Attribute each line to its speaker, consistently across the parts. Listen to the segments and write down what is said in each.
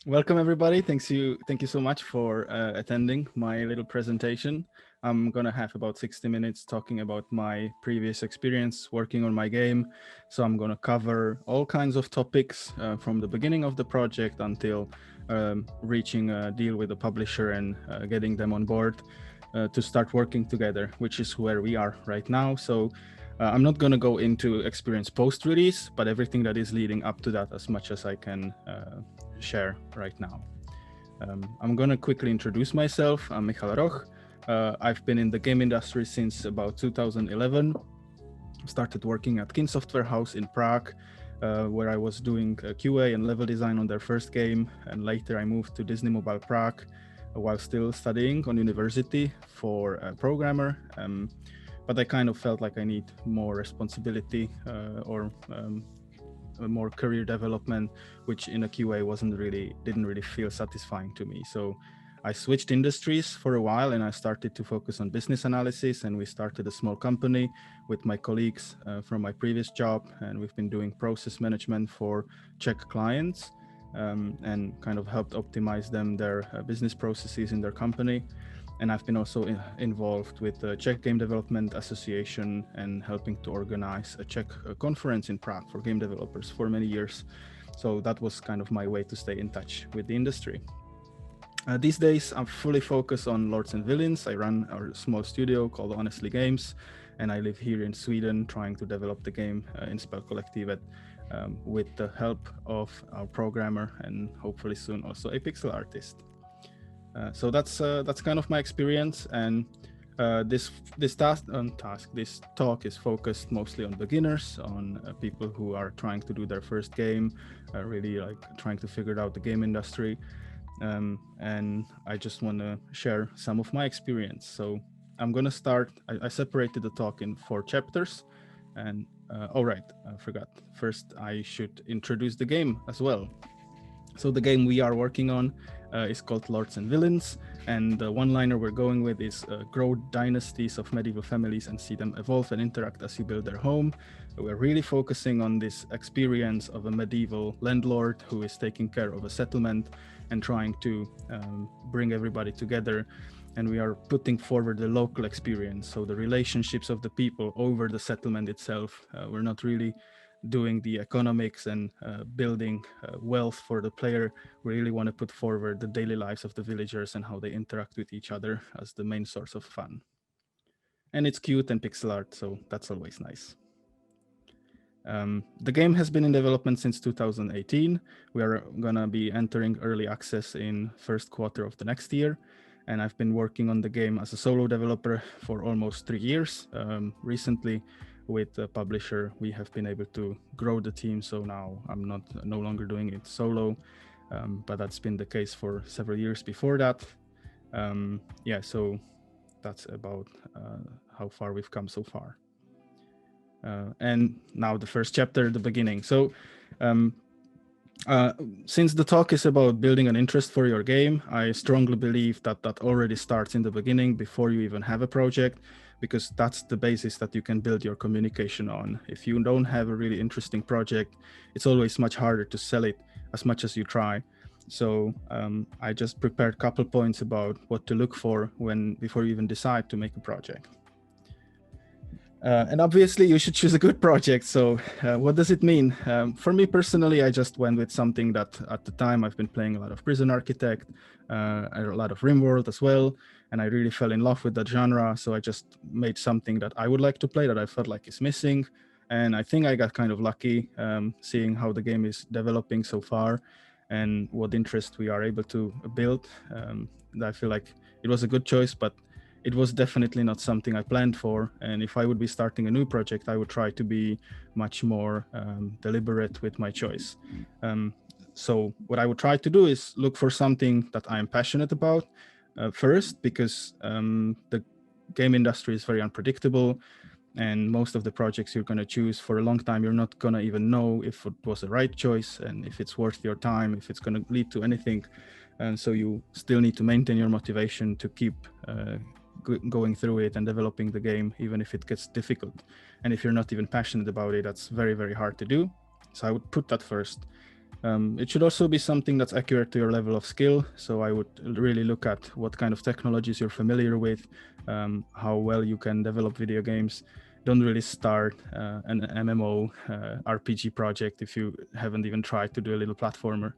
Speaker 1: Welcome everybody. Thank you so much for attending my little presentation. I'm gonna have about 60 minutes talking about my previous experience working on my game. So I'm gonna cover all kinds of topics from the beginning of the project until reaching a deal with the publisher and getting them on board to start working together, which is where we are right now. So I'm not going to go into experience post-release, but everything that is leading up to that as much as I can share right now. I'm going to quickly introduce myself. I'm Michal Roch. I've been in the game industry since about 2011. Started working at Kin Software House in Prague, where I was doing QA and level design on their first game. And later I moved to Disney Mobile Prague while still studying on university for a programmer. But I kind of felt like I need more responsibility or more career development, which in a QA didn't really feel satisfying to me. So I switched industries for a while and I started to focus on business analysis, and we started a small company with my colleagues from my previous job, and we've been doing process management for Czech clients and kind of helped optimize their business processes in their company. And I've been also involved with the Czech Game Development Association and helping to organize a Czech conference in Prague for game developers for many years. So that was kind of my way to stay in touch with the industry. These days, I'm fully focused on Lords and Villains. I run our small studio called Honestly Games, and I live here in Sweden trying to develop the game in Spelkollektivet with the help of our programmer and hopefully soon also a pixel artist. So that's kind of my experience, and this talk is focused mostly on beginners, on people who are trying to do their first game, really like trying to figure out the game industry, and I just want to share some of my experience. So I'm gonna start. I separated the talk in 4 chapters, and oh right, I forgot. First, I should introduce the game as well. So the game we are working on is called Lords and Villains, and the one-liner we're going with is grow dynasties of medieval families and see them evolve and interact as you build their home. We're really focusing on this experience of a medieval landlord who is taking care of a settlement and trying to bring everybody together. And we are putting forward the local experience, so the relationships of the people over the settlement itself. We're not really doing the economics and building wealth for the player. We really want to put forward the daily lives of the villagers and how they interact with each other as the main source of fun. And it's cute and pixel art, so that's always nice. The game has been in development since 2018. We are gonna be entering early access in first quarter of the next year. And I've been working on the game as a solo developer for almost 3 years. Recently, with the publisher, we have been able to grow the team. So now I'm no longer doing it solo, but that's been the case for several years before that. Yeah, so that's about how far we've come so far. And now the first chapter, the beginning. So since the talk is about building an interest for your game, I strongly believe that that already starts in the beginning before you even have a project, because that's the basis that you can build your communication on. If you don't have a really interesting project, it's always much harder to sell it as much as you try. So I just prepared a couple points about what to look for before you even decide to make a project. And obviously you should choose a good project. So what does it mean? For me personally, I just went with something that at the time I've been playing a lot of Prison Architect, a lot of RimWorld as well. And I really fell in love with that genre. So I just made something that I would like to play that I felt like is missing. And I think I got kind of lucky seeing how the game is developing so far and what interest we are able to build. I feel like it was a good choice, but it was definitely not something I planned for. And if I would be starting a new project, I would try to be much more deliberate with my choice. So what I would try to do is look for something that I'm passionate about first, because the game industry is very unpredictable. And most of the projects you're going to choose for a long time, you're not going to even know if it was the right choice and if it's worth your time, if it's going to lead to anything. And so you still need to maintain your motivation to keep going through it and developing the game, even if it gets difficult. And if you're not even passionate about it, that's very, very hard to do. So I would put that first. It should also be something that's accurate to your level of skill. So I would really look at what kind of technologies you're familiar with, how well you can develop video games. Don't really start an MMO RPG project if you haven't even tried to do a little platformer.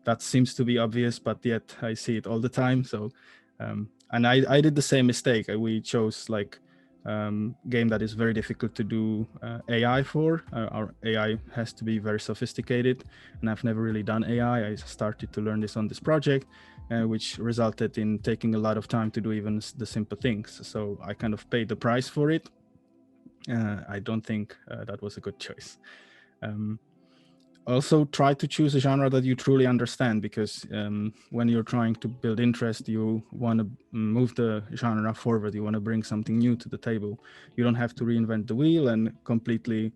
Speaker 1: That seems to be obvious, but yet I see it all the time. So, and I did the same mistake. We chose like game that is very difficult to do AI for. Our AI has to be very sophisticated, and I've never really done AI. I started to learn this on this project, which resulted in taking a lot of time to do even the simple things. So I kind of paid the price for it. I don't think that was a good choice. Also try to choose a genre that you truly understand, because when you're trying to build interest, you want to move the genre forward. You want to bring something new to the table. You don't have to reinvent the wheel and completely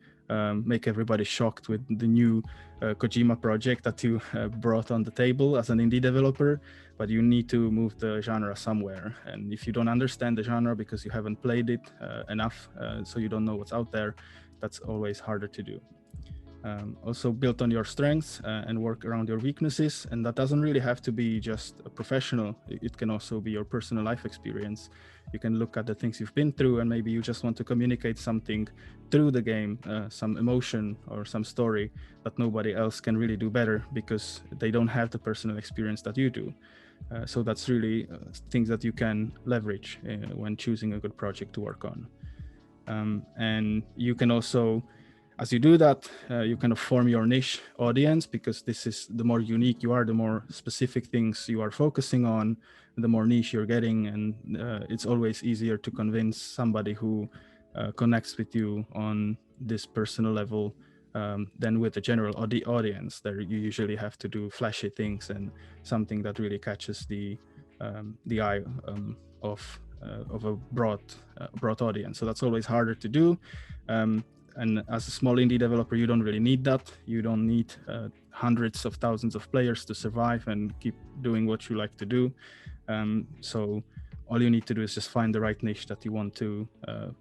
Speaker 1: make everybody shocked with the new Kojima project that you brought on the table as an indie developer, but you need to move the genre somewhere. And if you don't understand the genre because you haven't played it enough, so you don't know what's out there, that's always harder to do. Also build on your strengths and work around your weaknesses. And that doesn't really have to be just a professional. It can also be your personal life experience. You can look at the things you've been through, and maybe you just want to communicate something through the game, some emotion or some story that nobody else can really do better because they don't have the personal experience that you do. So that's really things that you can leverage when choosing a good project to work on. And you can also, as you do that, you kind of form your niche audience, because this is the more unique you are, the more specific things you are focusing on, the more niche you're getting. And it's always easier to convince somebody who connects with you on this personal level than with the general audience. There you usually have to do flashy things and something that really catches the eye of a broad audience. So that's always harder to do. And as a small indie developer, you don't really need that. You don't need hundreds of thousands of players to survive and keep doing what you like to do. So all you need to do is just find the right niche that you want to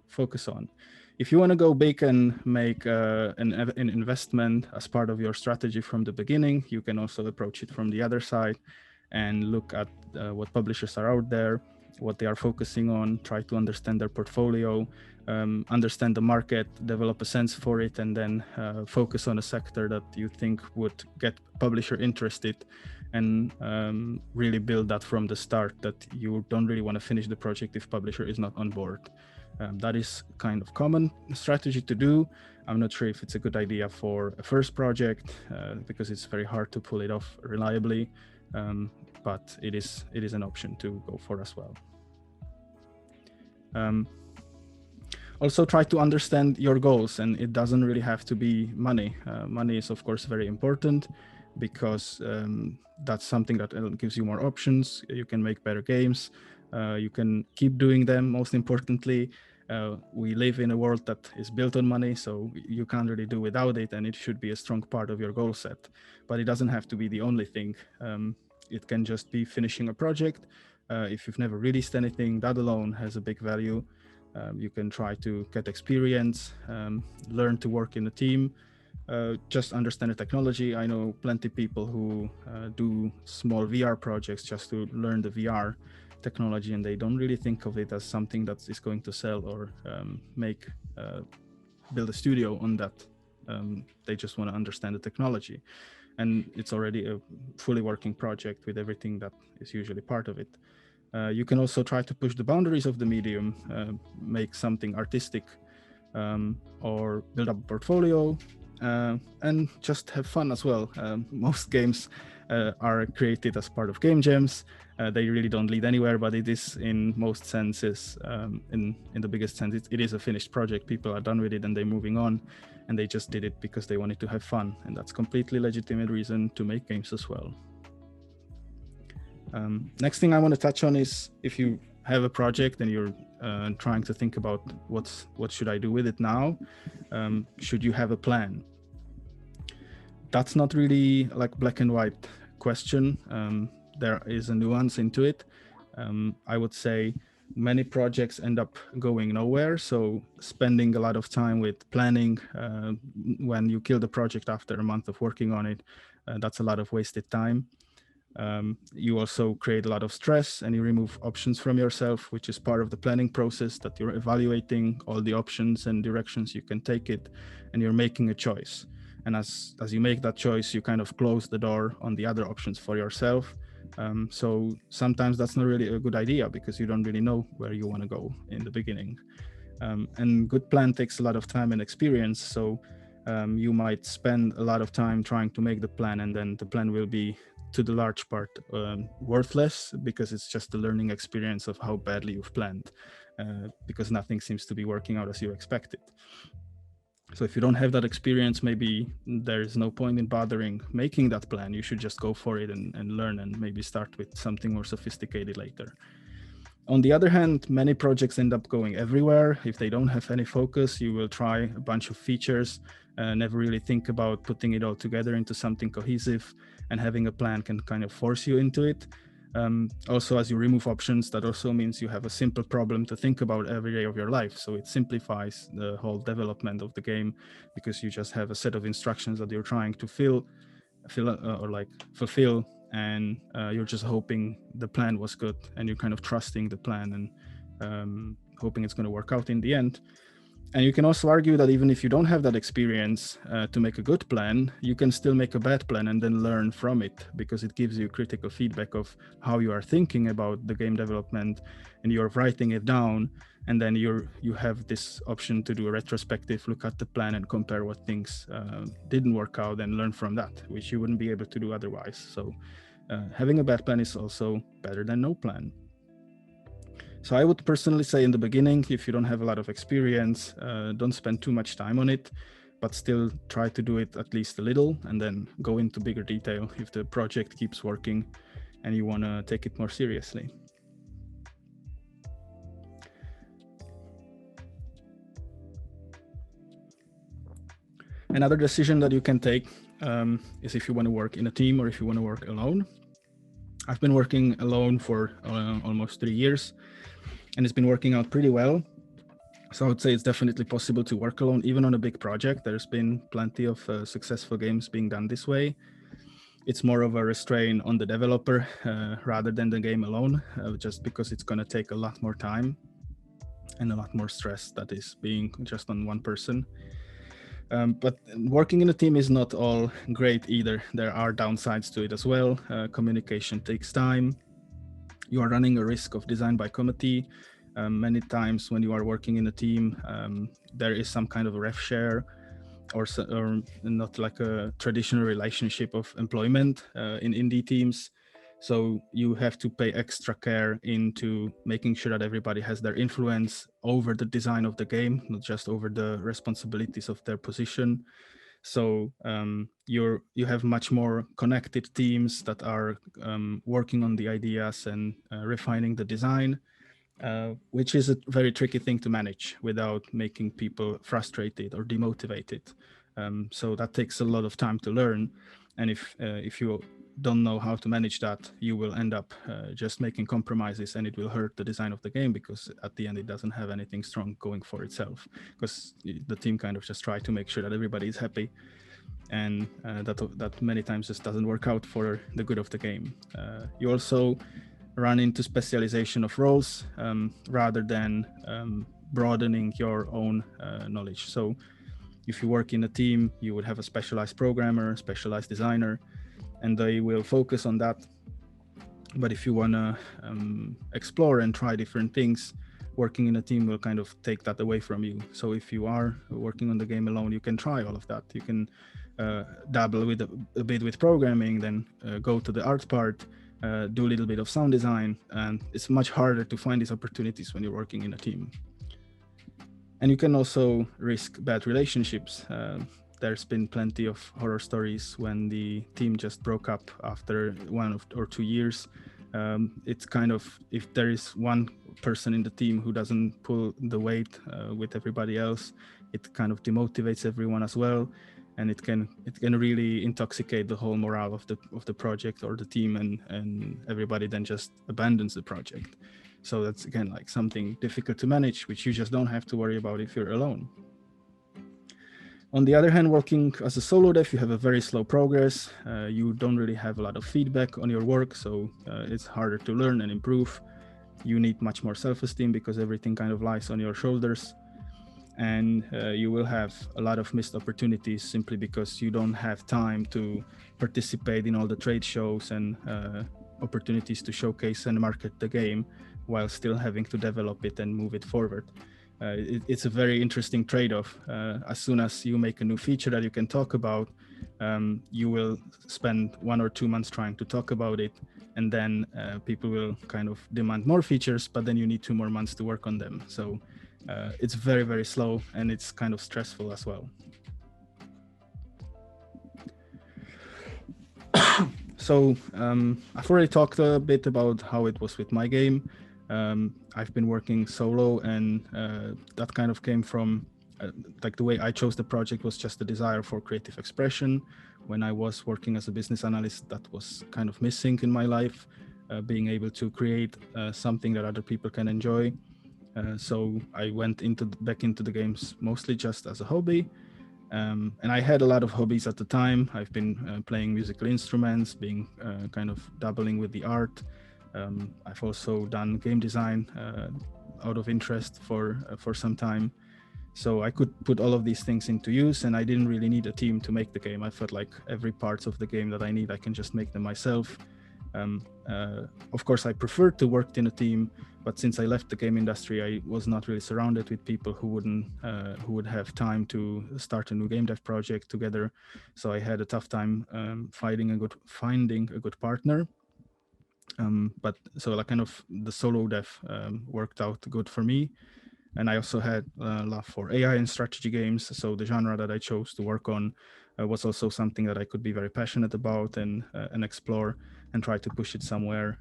Speaker 1: focus on. If you want to go big and make an investment as part of your strategy from the beginning, you can also approach it from the other side and look at what publishers are out there, what they are focusing on, try to understand their portfolio, understand the market, develop a sense for it, and then focus on a sector that you think would get publisher interested, and really build that from the start, that you don't really want to finish the project if publisher is not on board. That is kind of common strategy to do. I'm not sure if it's a good idea for a first project because it's very hard to pull it off reliably, but it is an option to go for as well. Also try to understand your goals, and it doesn't really have to be money. Money is of course very important, because that's something that gives you more options. You can make better games. You can keep doing them. Most importantly, we live in a world that is built on money, so you can't really do without it, and it should be a strong part of your goal set. But it doesn't have to be the only thing. It can just be finishing a project. If you've never released anything, that alone has a big value. You can try to get experience, learn to work in a team, just understand the technology. I know plenty of people who do small VR projects just to learn the VR technology, and they don't really think of it as something that is going to sell or build a studio on that. They just want to understand the technology, and it's already a fully working project with everything that is usually part of it. You can also try to push the boundaries of the medium, make something artistic, or build up a portfolio, and just have fun as well. Most games are created as part of game jams. They really don't lead anywhere, but it is in most senses, in the biggest sense, it is a finished project. People are done with it and they're moving on, and they just did it because they wanted to have fun. And that's completely legitimate reason to make games as well. Next thing I want to touch on is, if you have a project and you're trying to think about what should I do with it now, should you have a plan? That's not really like black and white question. There is a nuance into it. I would say many projects end up going nowhere. So spending a lot of time with planning, when you kill the project after a month of working on it, that's a lot of wasted time. You also create a lot of stress, and you remove options from yourself, which is part of the planning process, that you're evaluating all the options and directions you can take it, and you're making a choice. And as you make that choice, you kind of close the door on the other options for yourself. So sometimes that's not really a good idea, because you don't really know where you want to go in the beginning. And good plan takes a lot of time and experience. So you might spend a lot of time trying to make the plan, and then the plan will be, to the large part, worthless, because it's just a learning experience of how badly you've planned, because nothing seems to be working out as you expected. So if you don't have that experience, maybe there's no point in bothering making that plan. You should just go for it and learn, and maybe start with something more sophisticated later. On the other hand, many projects end up going everywhere. If they don't have any focus, you will try a bunch of features, never really think about putting it all together into something cohesive, and having a plan can kind of force you into it. Also, as you remove options, that also means you have a simple problem to think about every day of your life. So it simplifies the whole development of the game, because you just have a set of instructions that you're trying to fulfill, and you're just hoping the plan was good, and you're kind of trusting the plan, and hoping it's going to work out in the end. And you can also argue that even if you don't have that experience to make a good plan, you can still make a bad plan and then learn from it, because it gives you critical feedback of how you are thinking about the game development, and you're writing it down. And then you have this option to do a retrospective look at the plan and compare what things didn't work out, and learn from that, which you wouldn't be able to do otherwise. So having a bad plan is also better than no plan. So I would personally say, in the beginning, if you don't have a lot of experience, don't spend too much time on it, but still try to do it at least a little, and then go into bigger detail if the project keeps working and you want to take it more seriously. Another decision that you can take is if you want to work in a team or if you want to work alone. I've been working alone for almost 3 years, and it's been working out pretty well. So I would say it's definitely possible to work alone, even on a big project. There's been plenty of successful games being done this way. It's more of a restraint on the developer rather than the game alone, just because it's going to take a lot more time and a lot more stress that is being just on one person. But working in a team is not all great either. There are downsides to it as well. Communication takes time. You are running a risk of design by committee. Many times when you are working in a team, there is some kind of a rev share, or not like a traditional relationship of employment in indie teams. So you have to pay extra care into making sure that everybody has their influence over the design of the game, not just over the responsibilities of their position. So you have much more connected teams that are working on the ideas and refining the design, which is a very tricky thing to manage without making people frustrated or demotivated. So that takes a lot of time to learn. And if you don't know how to manage that, you will end up just making compromises, and it will hurt the design of the game, because at the end it doesn't have anything strong going for itself, because the team kind of just try to make sure that everybody is happy, and that many times just doesn't work out for the good of the game. You also run into specialization of roles rather than broadening your own knowledge. So if you work in a team, you would have a specialized programmer, specialized designer, and they will focus on that. But if you want to explore and try different things, working in a team will kind of take that away from you. So if you are working on the game alone, you can try all of that. You can dabble with a bit with programming, then go to the art part, do a little bit of sound design, and it's much harder to find these opportunities when you're working in a team. And you can also risk bad relationships. There's been plenty of horror stories when the team just broke up after 1 or 2 years. It's kind of, if there is one person in the team who doesn't pull the weight with everybody else, it kind of demotivates everyone as well, and it can really intoxicate the whole morale of the project or the team, and everybody then just abandons the project. So that's again like something difficult to manage, which you just don't have to worry about if you're alone. On the other hand, working as a solo dev, you have a very slow progress. You don't really have a lot of feedback on your work, so it's harder to learn and improve. You need much more self-esteem because everything kind of lies on your shoulders. And you will have a lot of missed opportunities simply because you don't have time to participate in all the trade shows and opportunities to showcase and market the game while still having to develop it and move it forward. It's a very interesting trade-off. As soon as you make a new feature that you can talk about, you will spend 1 or 2 months trying to talk about it, and then people will kind of demand more features, but then you need 2 more months to work on them. So it's very, very slow, and it's kind of stressful as well. So I've already talked a bit about how it was with my game. I've been working solo, and that kind of came from like the way I chose the project was just a desire for creative expression. When I was working as a business analyst, that was kind of missing in my life, being able to create something that other people can enjoy. So I went back into the games mostly just as a hobby. And I had a lot of hobbies at the time. I've been playing musical instruments, being kind of dabbling with the art. I've also done game design out of interest for some time. So I could put all of these things into use, and I didn't really need a team to make the game. I felt like every part of the game that I need, I can just make them myself. Of course, I preferred to work in a team, but since I left the game industry, I was not really surrounded with people who would have time to start a new game dev project together. So I had a tough time finding a good partner. But so like kind of the solo dev worked out good for me. And I also had love for AI and strategy games. So the genre that I chose to work on was also something that I could be very passionate about and explore and try to push it somewhere.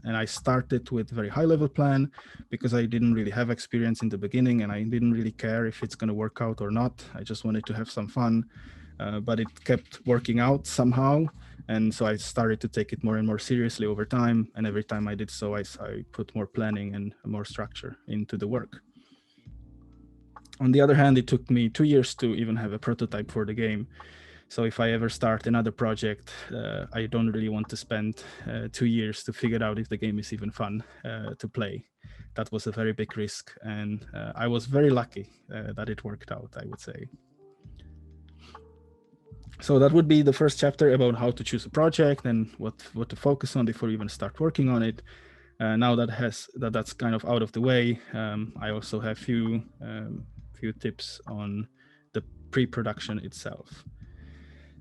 Speaker 1: And I started with a very high level plan because I didn't really have experience in the beginning, and I didn't really care if it's going to work out or not. I just wanted to have some fun, but it kept working out somehow. And so I started to take it more and more seriously over time. And every time I did so, I put more planning and more structure into the work. On the other hand, it took me 2 years to even have a prototype for the game. So if I ever start another project, I don't really want to spend 2 years to figure out if the game is even fun to play. That was a very big risk. And I was very lucky that it worked out, I would say. So that would be the first chapter about how to choose a project and what to focus on before you even start working on it. Now that's kind of out of the way, I also have few tips on the pre-production itself.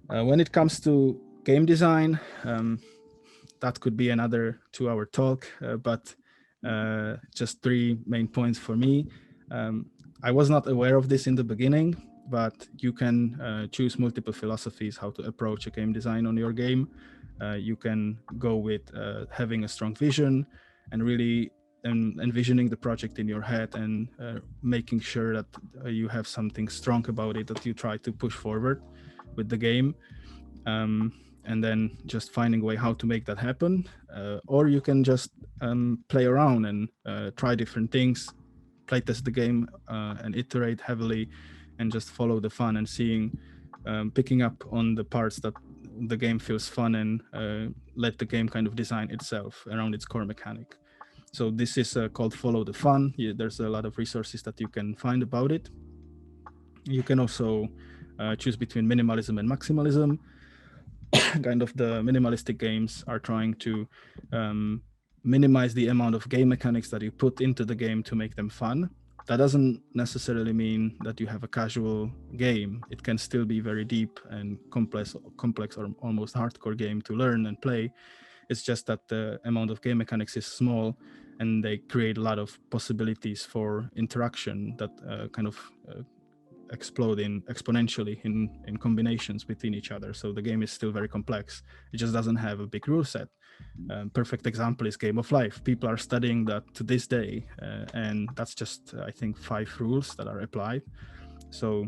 Speaker 1: When it comes to game design, that could be another 2-hour talk, but just 3 main points for me. I was not aware of this in the beginning, but you can choose multiple philosophies how to approach a game design on your game. You can go with having a strong vision and really envisioning the project in your head and making sure that you have something strong about it that you try to push forward with the game, and then just finding a way how to make that happen. Or you can just play around and try different things, play test the game and iterate heavily and just follow the fun and seeing, picking up on the parts that the game feels fun and let the game kind of design itself around its core mechanic. So this is called Follow the Fun. There's a lot of resources that you can find about it. You can also choose between minimalism and maximalism. Kind of the minimalistic games are trying to minimize the amount of game mechanics that you put into the game to make them fun. That doesn't necessarily mean that you have a casual game. It can still be very deep and complex or almost hardcore game to learn and play. It's just that the amount of game mechanics is small and they create a lot of possibilities for interaction that kind of explode exponentially in combinations between each other. So the game is still very complex. It just doesn't have a big rule set. Perfect example is Game of Life. People are studying that to this day, and that's just, I think, 5 rules that are applied. So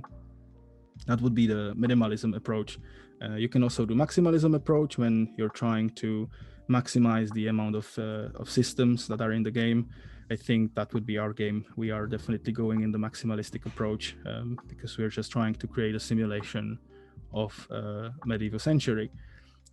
Speaker 1: that would be the minimalism approach. You can also do maximalism approach when you're trying to maximize the amount of systems that are in the game. I think that would be our game. We are definitely going in the maximalistic approach because we're just trying to create a simulation of medieval century.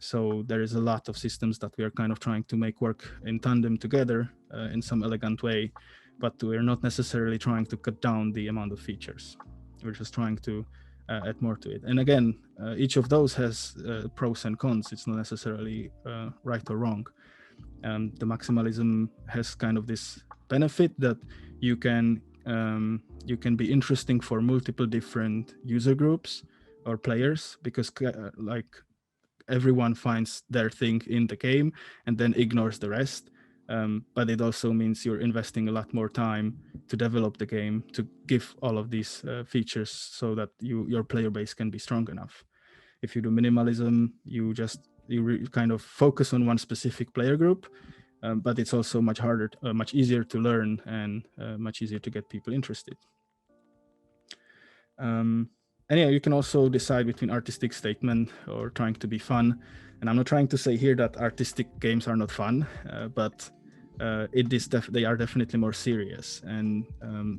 Speaker 1: So there is a lot of systems that we are kind of trying to make work in tandem together in some elegant way, but we're not necessarily trying to cut down the amount of features. We're just trying to add more to it. And again, each of those has pros and cons. It's not necessarily right or wrong. The maximalism has kind of this benefit that you can be interesting for multiple different user groups or players, because like everyone finds their thing in the game and then ignores the rest. But it also means you're investing a lot more time to develop the game to give all of these features so that your player base can be strong enough. If you do minimalism, you kind of focus on one specific player group, but it's also much harder, much easier to learn, and much easier to get people interested. And yeah, you can also decide between artistic statement or trying to be fun. And I'm not trying to say here that artistic games are not fun, but they are definitely more serious. And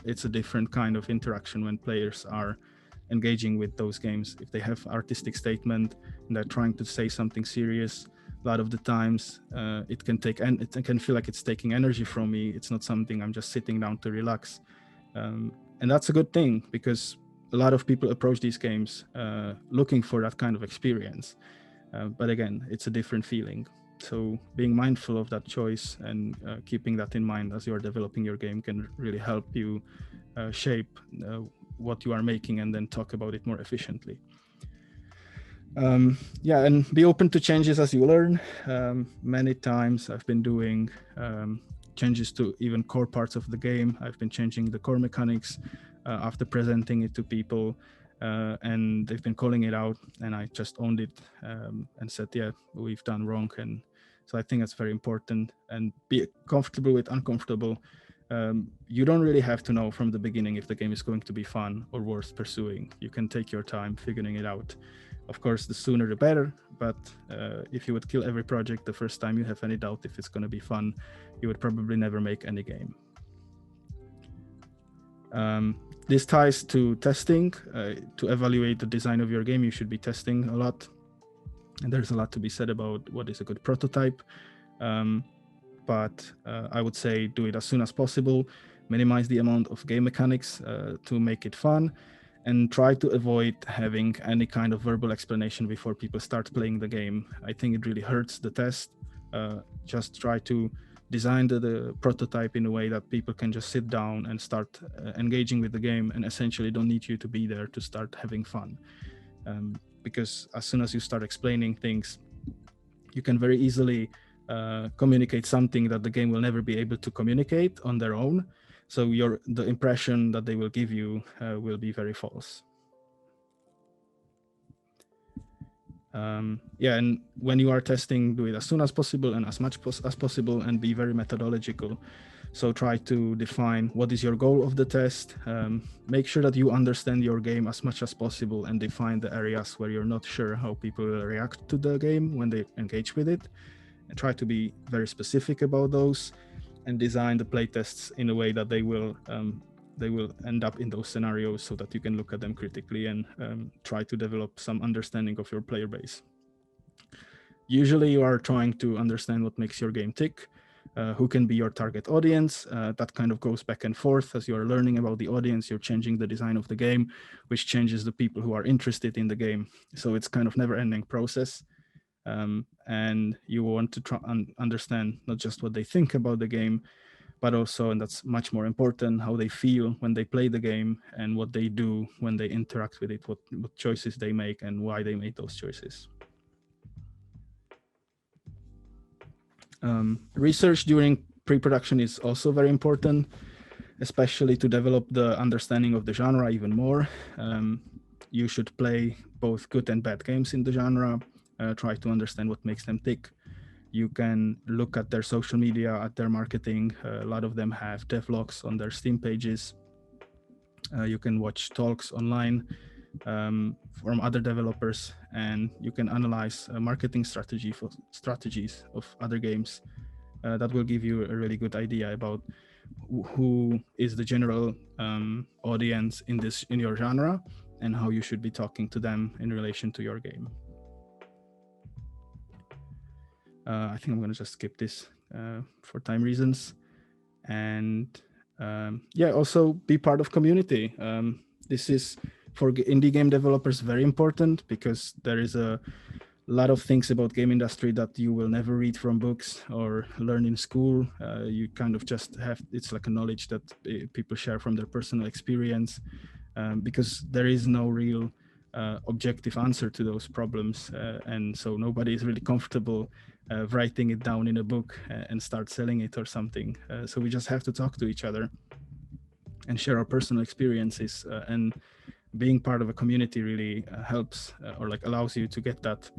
Speaker 1: it's a different kind of interaction when players are engaging with those games. If they have artistic statement and they're trying to say something serious, a lot of the times it can feel like it's taking energy from me. It's not something I'm just sitting down to relax. And that's a good thing, because a lot of people approach these games looking for that kind of experience. But again, it's a different feeling. So being mindful of that choice and keeping that in mind as you are developing your game can really help you shape what you are making and then talk about it more efficiently. Yeah, and be open to changes as you learn. Many times I've been doing changes to even core parts of the game. I've been changing the core mechanics after presenting it to people, and they've been calling it out, and I just owned it and said, yeah, we've done wrong. And so I think that's very important, and be comfortable with uncomfortable. You don't really have to know from the beginning if the game is going to be fun or worth pursuing. You can take your time figuring it out. Of course, the sooner the better, but if you would kill every project the first time you have any doubt if it's going to be fun, you would probably never make any game. This ties to testing. To evaluate the design of your game, you should be testing a lot. And there's a lot to be said about what is a good prototype. But I would say do it as soon as possible, minimize the amount of game mechanics to make it fun, and try to avoid having any kind of verbal explanation before people start playing the game. I think it really hurts the test. Just try to design the prototype in a way that people can just sit down and start engaging with the game, and essentially don't need you to be there to start having fun. Because as soon as you start explaining things, you can very easily communicate something that the game will never be able to communicate on their own. So the impression that they will give you will be very false. Yeah, and when you are testing, do it as soon as possible and as much as possible, and be very methodological. So try to define what is your goal of the test. Make sure that you understand your game as much as possible and define the areas where you're not sure how people will react to the game when they engage with it. And try to be very specific about those, and design the playtests in a way that they will end up in those scenarios, so that you can look at them critically and try to develop some understanding of your player base. Usually you are trying to understand what makes your game tick, who can be your target audience. That kind of goes back and forth. As you are learning about the audience, you're changing the design of the game, which changes the people who are interested in the game. So it's kind of never-ending process. And you want to try and understand not just what they think about the game, but also, and that's much more important, how they feel when they play the game, and what they do when they interact with it, what choices they make and why they made those choices. Research during pre-production is also very important, especially to develop the understanding of the genre even more. You should play both good and bad games in the genre. Try to understand what makes them tick. You can look at their social media, at their marketing. A lot of them have devlogs on their Steam pages. You can watch talks online from other developers, and you can analyze marketing strategies of other games. That will give you a really good idea about who is the general audience in your genre, and how you should be talking to them in relation to your game. I think I'm going to just skip this for time reasons. And yeah, also be part of community. This is for indie game developers very important, because there is a lot of things about game industry that you will never read from books or learn in school. You kind of just have, it's like a knowledge that people share from their personal experience, because there is no real objective answer to those problems. And so nobody is really comfortable writing it down in a book and start selling it or something. So we just have to talk to each other and share our personal experiences, and being part of a community really helps or like allows you to get that.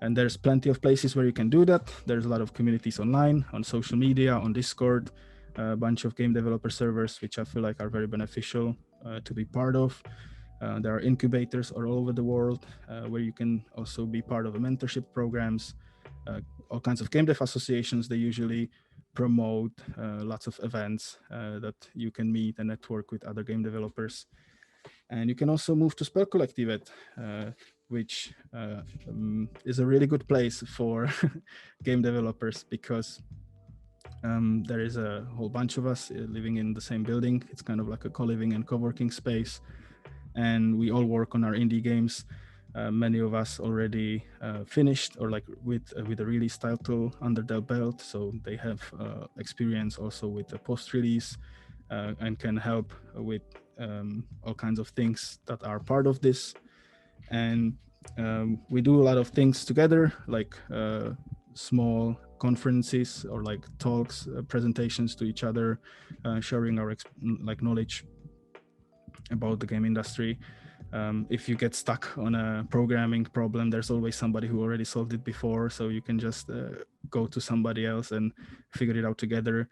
Speaker 1: And there's plenty of places where you can do that. There's a lot of communities online, on social media, on Discord, a bunch of game developer servers, which I feel like are very beneficial to be part of. There are incubators all over the world where you can also be part of a mentorship programs, all kinds of game dev associations. They usually promote lots of events that you can meet and network with other game developers. And you can also move to Spelkollektivet, which is a really good place for game developers, because there is a whole bunch of us living in the same building. It's kind of like a co-living and co-working space. And we all work on our indie games. Many of us already finished or like with a release title under their belt. So they have experience also with the post-release and can help with all kinds of things that are part of this. And we do a lot of things together, like small conferences or like talks, presentations to each other, sharing our like knowledge about the game industry. If you get stuck on a programming problem, there's always somebody who already solved it before, so you can just go to somebody else and figure it out together.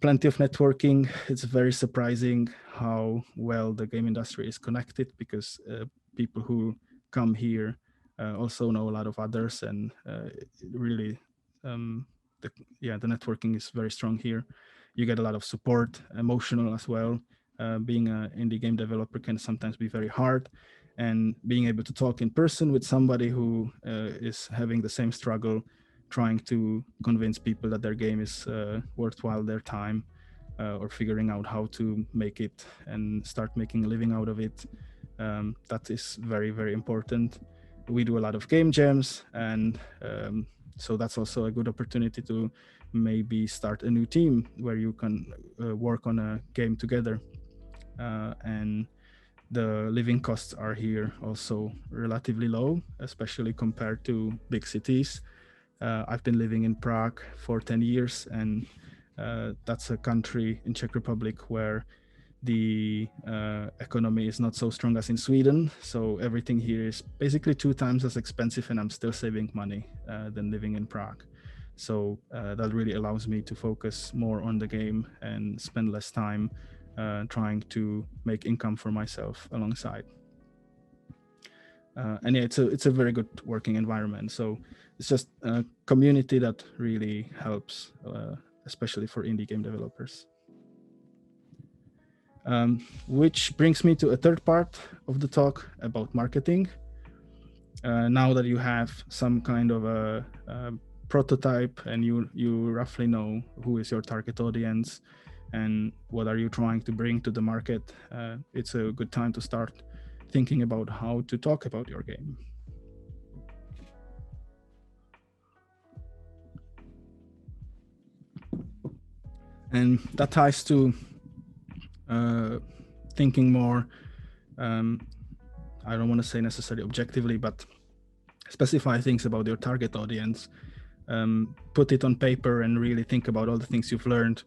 Speaker 1: Plenty of networking. It's very surprising how well the game industry is connected, because people who come here also know a lot of others, and really the networking is very strong here. You get a lot of support, emotional as well. Being an indie game developer can sometimes be very hard, and being able to talk in person with somebody who is having the same struggle, trying to convince people that their game is worthwhile their time, or figuring out how to make it and start making a living out of it. That is very, very important. We do a lot of game jams, and so that's also a good opportunity to maybe start a new team where you can work on a game together. And the living costs are here also relatively low, especially compared to big cities. I've been living in Prague for 10 years, and that's a country in Czech Republic where the economy is not so strong as in Sweden. So everything here is basically 2 times as expensive, and I'm still saving money than living in Prague. So that really allows me to focus more on the game and spend less time trying to make income for myself alongside. And yeah, it's a very good working environment. So it's just a community that really helps, especially for indie game developers. Which brings me to a third part of the talk about marketing. Now that you have some kind of a prototype and you roughly know who is your target audience and what are you trying to bring to the market, it's a good time to start thinking about how to talk about your game. And that ties to thinking more, I don't want to say necessarily objectively, but specify things about your target audience, put it on paper and really think about all the things you've learned,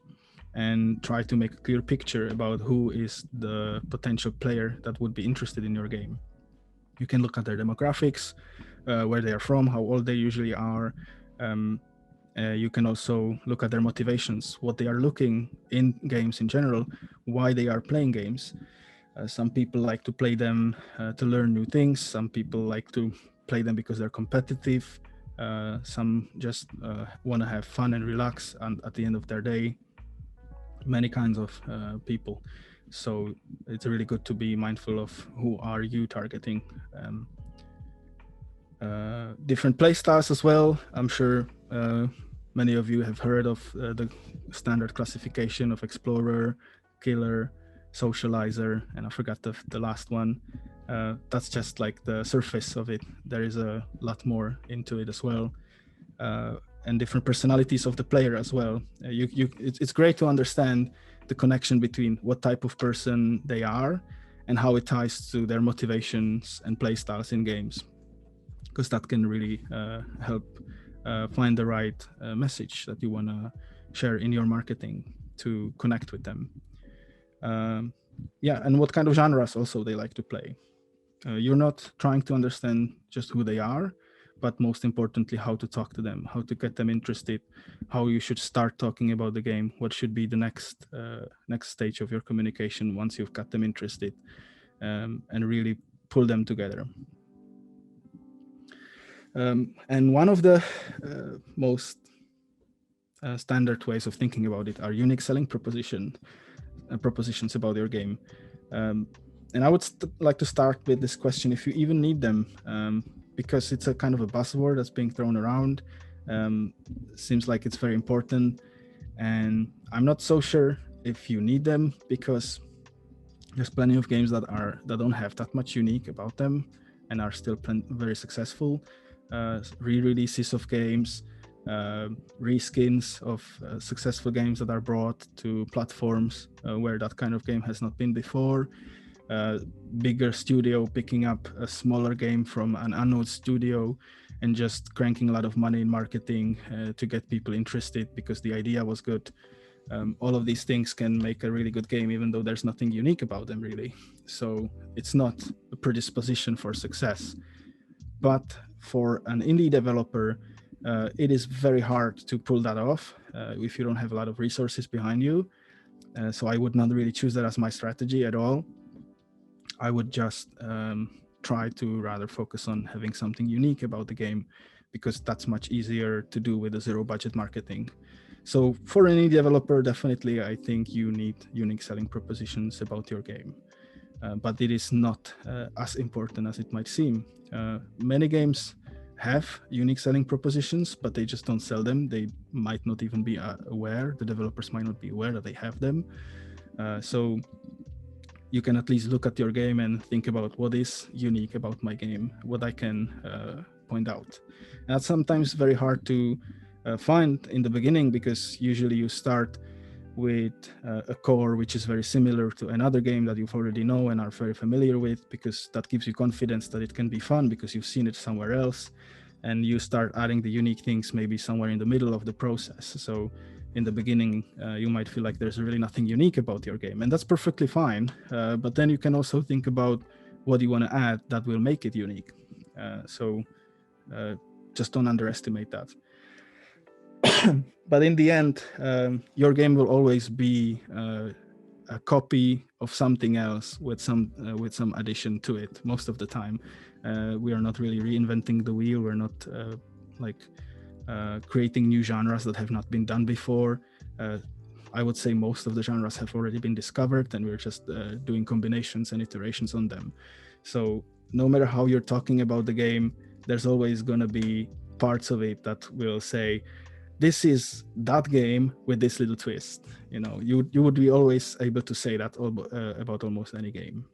Speaker 1: and try to make a clear picture about who is the potential player that would be interested in your game. You can look at their demographics, where they are from, how old they usually are. You can also look at their motivations, what they are looking in games in general, why they are playing games. Some people like to play them to learn new things. Some people like to play them because they're competitive. Some just want to have fun and relax at the end of their day. many kinds of people. So it's really good to be mindful of who are you targeting. Different play styles as well. I'm sure many of you have heard of the standard classification of explorer, killer, socializer, and I forgot the last one. That's just like the surface of it. There is a lot more into it as well, and different personalities of the player as well. It's great to understand the connection between what type of person they are and how it ties to their motivations and play styles in games, because that can really help find the right message that you want to share in your marketing to connect with them. Yeah, and what kind of genres also they like to play. You're not trying to understand just who they are, but most importantly, how to talk to them, how to get them interested, how you should start talking about the game, what should be the next stage of your communication once you've got them interested, and really pull them together. And one of the most standard ways of thinking about it are unique selling propositions about your game. And I would like to start with this question, if you even need them, because it's a kind of a buzzword that's being thrown around. Seems like it's very important. And I'm not so sure if you need them, because there's plenty of games that don't have that much unique about them and are still very successful. Re-releases of games, reskins of successful games that are brought to platforms where that kind of game has not been before. Bigger studio picking up a smaller game from an unknown studio and just cranking a lot of money in marketing to get people interested because the idea was good. All of these things can make a really good game, even though there's nothing unique about them really. So it's not a predisposition for success. But for an indie developer, it is very hard to pull that off if you don't have a lot of resources behind you. So I would not really choose that as my strategy at all. I would just try to rather focus on having something unique about the game, because that's much easier to do with a zero budget marketing. So for any developer, definitely, I think you need unique selling propositions about your game. But it is not as important as it might seem. Many games have unique selling propositions, but they just don't sell them. They might not even be aware. The developers might not be aware that they have them. So you can at least look at your game and think about what is unique about my game, what I can point out. And that's sometimes very hard to find in the beginning, because usually you start with a core which is very similar to another game that you've already know and are very familiar with, because that gives you confidence that it can be fun because you've seen it somewhere else, and you start adding the unique things maybe somewhere in the middle of the process. So in the beginning, you might feel like there's really nothing unique about your game, and that's perfectly fine. But then you can also think about what you want to add that will make it unique. So just don't underestimate that. But in the end, your game will always be a copy of something else with some addition to it. Most of the time, we are not really reinventing the wheel. We're not creating new genres that have not been done before. I would say most of the genres have already been discovered, and we're just doing combinations and iterations on them. So no matter how you're talking about the game, there's always going to be parts of it that will say, this is that game with this little twist. You know, you would be always able to say that about almost any game.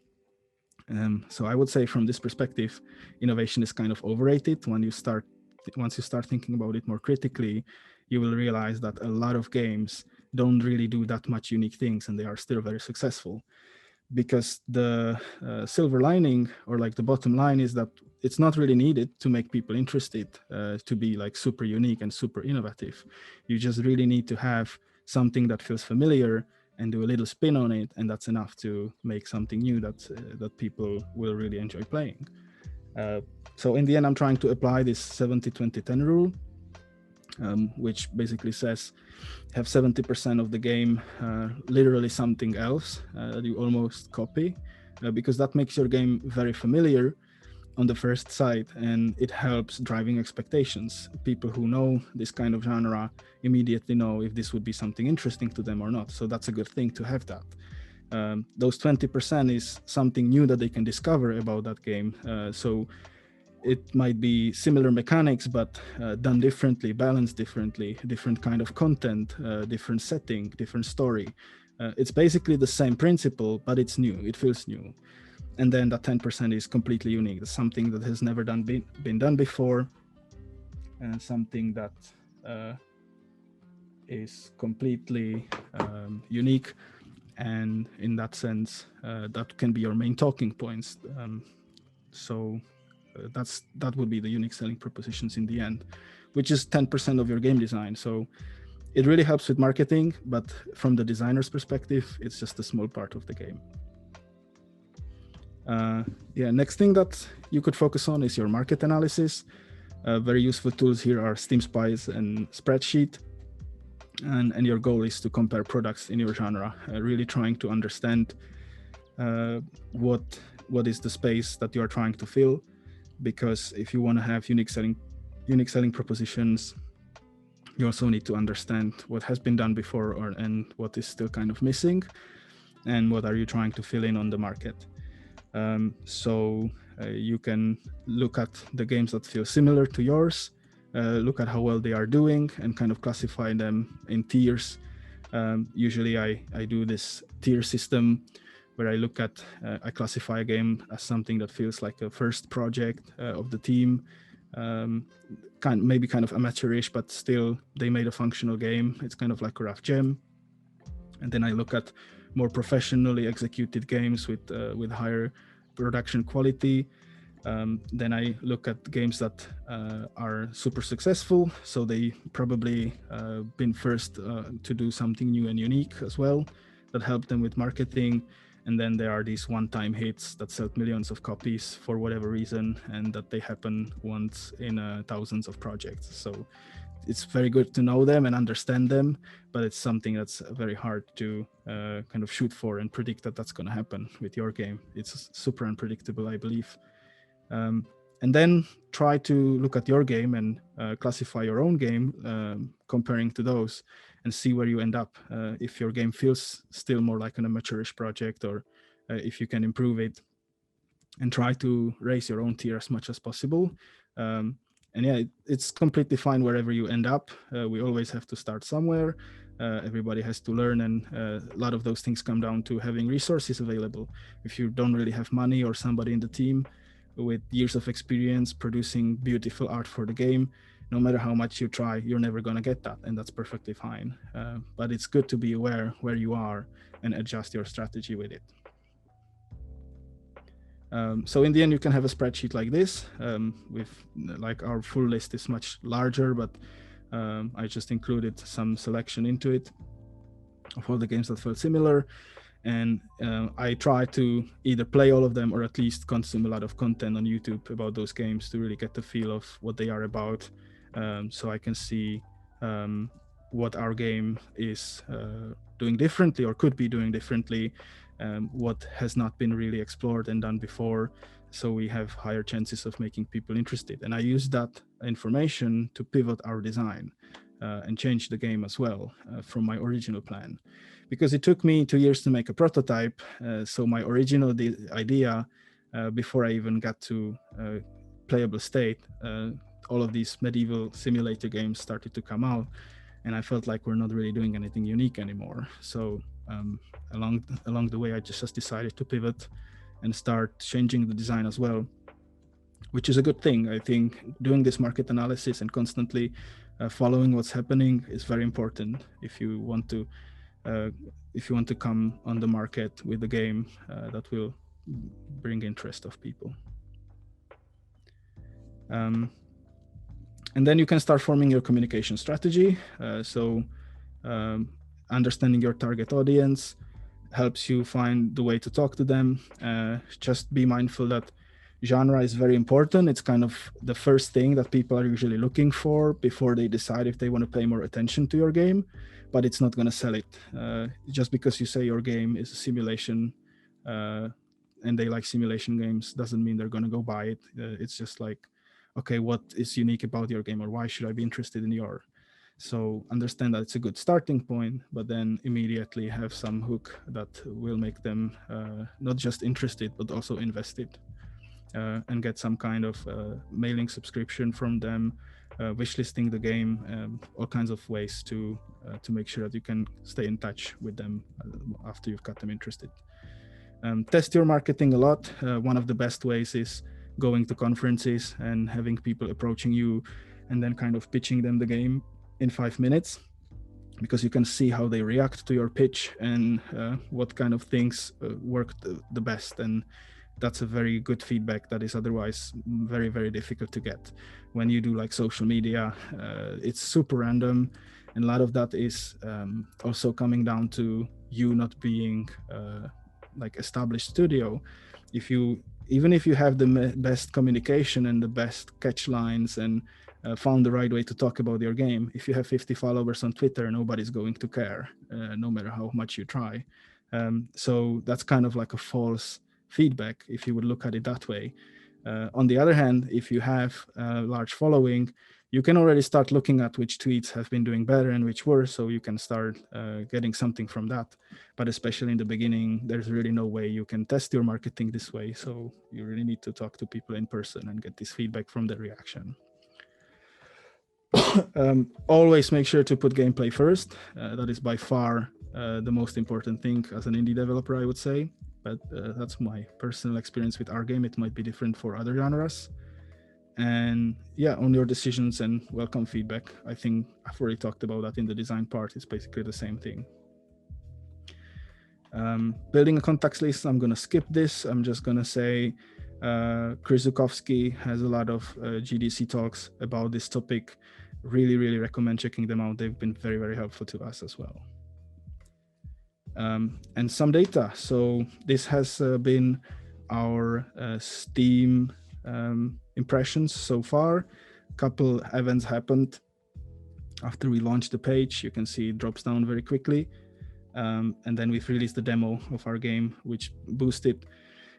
Speaker 1: So I would say from this perspective, innovation is kind of overrated. Once you start thinking about it more critically, you will realize that a lot of games don't really do that much unique things, and they are still very successful. Because the silver lining, or like the bottom line, is that it's not really needed to make people interested to be like super unique and super innovative. You just really need to have something that feels familiar and do a little spin on it, and that's enough to make something new that people will really enjoy playing. So in the end, I'm trying to apply this 70-20-10 rule, which basically says have 70% of the game literally something else that you almost copy, because that makes your game very familiar. on the first sight, and it helps driving expectations. People who know this kind of genre immediately know if this would be something interesting to them or not. So that's a good thing to have that. Those 20% is something new that they can discover about that game. So it might be similar mechanics, but done differently, balanced differently, different kind of content, different setting, different story. It's basically the same principle, but it's new. It feels new. And then that 10% is completely unique. It's something that has never been done before, and something that is completely unique. And in that sense, that can be your main talking points. That would be the unique selling propositions in the end, which is 10% of your game design. So it really helps with marketing, but from the designer's perspective, it's just a small part of the game. Next thing that you could focus on is your market analysis. Very useful tools here are Steam Spies and Spreadsheet. And your goal is to compare products in your genre, really trying to understand what is the space that you are trying to fill. Because if you want to have unique selling propositions, you also need to understand what has been done before and what is still kind of missing, and what are you trying to fill in on the market. You can look at the games that feel similar to yours, look at how well they are doing, and kind of classify them in tiers. Usually I do this tier system where I classify a game as something that feels like a first project of the team, maybe kind of amateurish, but still they made a functional game. It's kind of like a rough gem. And then I look at more professionally executed games with higher production quality. Then I look at games that are super successful, so they probably been first to do something new and unique as well, that help them with marketing. And then there are these one-time hits that sell millions of copies for whatever reason, and that they happen once in thousands of projects. So it's very good to know them and understand them, but it's something that's very hard to kind of shoot for and predict that that's going to happen with your game. It's super unpredictable, I believe. And then try to look at your game and classify your own game, comparing to those, and see where you end up. If your game feels still more like an amateurish project, or if you can improve it, and try to raise your own tier as much as possible. It's completely fine wherever you end up. We always have to start somewhere. Everybody has to learn, and a lot of those things come down to having resources available. If you don't really have money, or somebody in the team with years of experience producing beautiful art for the game, no matter how much you try, you're never going to get that, and that's perfectly fine. But it's good to be aware where you are and adjust your strategy with it. So in the end, you can have a spreadsheet like this. Like our full list is much larger, but I just included some selection into it of all the games that felt similar. And I try to either play all of them, or at least consume a lot of content on YouTube about those games to really get the feel of what they are about, so I can see what our game is doing differently, or could be doing differently, what has not been really explored and done before, so we have higher chances of making people interested. And I use that information to pivot our design and change the game as well from my original plan. Because it took me 2 years to make a prototype, so my original idea, before I even got to playable state, all of these medieval simulator games started to come out, and I felt like we're not really doing anything unique anymore. So along the way, I just decided to pivot and start changing the design as well, which is a good thing. I think doing this market analysis and constantly following what's happening is very important if you want to come on the market with a game that will bring interest of people. And then you can start forming your communication strategy. Understanding your target audience helps you find the way to talk to them. Just be mindful that genre is very important. It's kind of the first thing that people are usually looking for before they decide if they want to pay more attention to your game, but it's not going to sell it. Just because you say your game is a simulation and they like simulation games doesn't mean they're going to go buy it. It's just like, okay, what is unique about your game, or why should I be interested in your? So understand that it's a good starting point, but then immediately have some hook that will make them not just interested, but also invested, and get some kind of mailing subscription from them, wishlisting the game, all kinds of ways to make sure that you can stay in touch with them after you've got them interested. Test your marketing a lot. One of the best ways is going to conferences and having people approaching you and then kind of pitching them the game in 5 minutes, because you can see how they react to your pitch and what kind of things work the best. And that's a very good feedback that is otherwise very, very difficult to get. When you do like social media, it's super random. And a lot of that is also coming down to you not being like established studio. Even if you have the best communication and the best catch lines and found the right way to talk about your game, if you have 50 followers on Twitter, nobody's going to care, no matter how much you try. So that's kind of like a false feedback if you would look at it that way. On the other hand, if you have a large following, you can already start looking at which tweets have been doing better and which worse, so you can start getting something from that. But especially in the beginning, there's really no way you can test your marketing this way. So you really need to talk to people in person and get this feedback from their reaction. Always make sure to put gameplay first. That is by far the most important thing as an indie developer, I would say. But that's my personal experience with our game. It might be different for other genres. And yeah, on your decisions and welcome feedback. I think I've already talked about that in the design part. It's basically the same thing. Building a contacts list, I'm going to skip this. I'm just going to say Chris Zukowski has a lot of GDC talks about this topic. Really, really recommend checking them out. They've been very, very helpful to us as well. And some data. So this has been our Steam impressions so far. A couple events happened after we launched the page. You can see it drops down very quickly. And then we've released the demo of our game, which boosted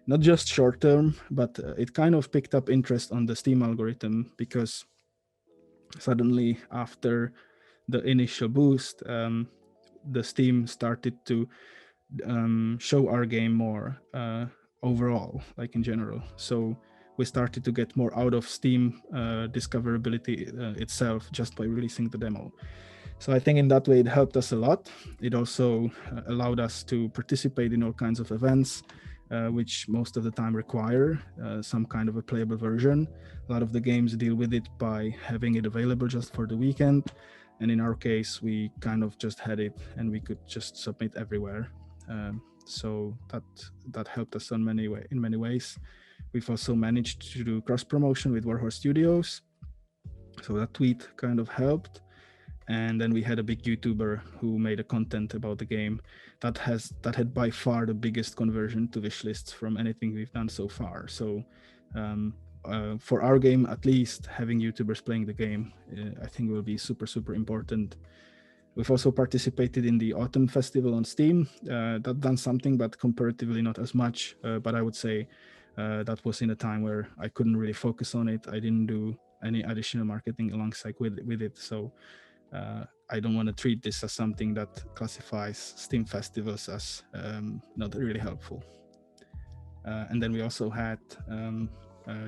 Speaker 1: not just short term, but it kind of picked up interest on the Steam algorithm, because suddenly after the initial boost, the Steam started to show our game more overall, like in general. So we started to get more out of Steam discoverability itself just by releasing the demo. So I think in that way it helped us a lot. It also allowed us to participate in all kinds of events, which most of the time require some kind of a playable version. A lot of the games deal with it by having it available just for the weekend. And in our case, we kind of just had it and we could just submit everywhere. So that helped us in many ways. We've also managed to do cross promotion with Warhorse Studios. So that tweet kind of helped. And then we had a big YouTuber who made a content about the game that had by far the biggest conversion to wish lists from anything we've done so far. So for our game, at least, having YouTubers playing the game, I think will be super, super important. We've also participated in the Autumn Festival on Steam. That done something, but comparatively not as much. But I would say that was in a time where I couldn't really focus on it. I didn't do any additional marketing alongside with it. So I don't want to treat this as something that classifies Steam festivals as not really helpful. And then we also had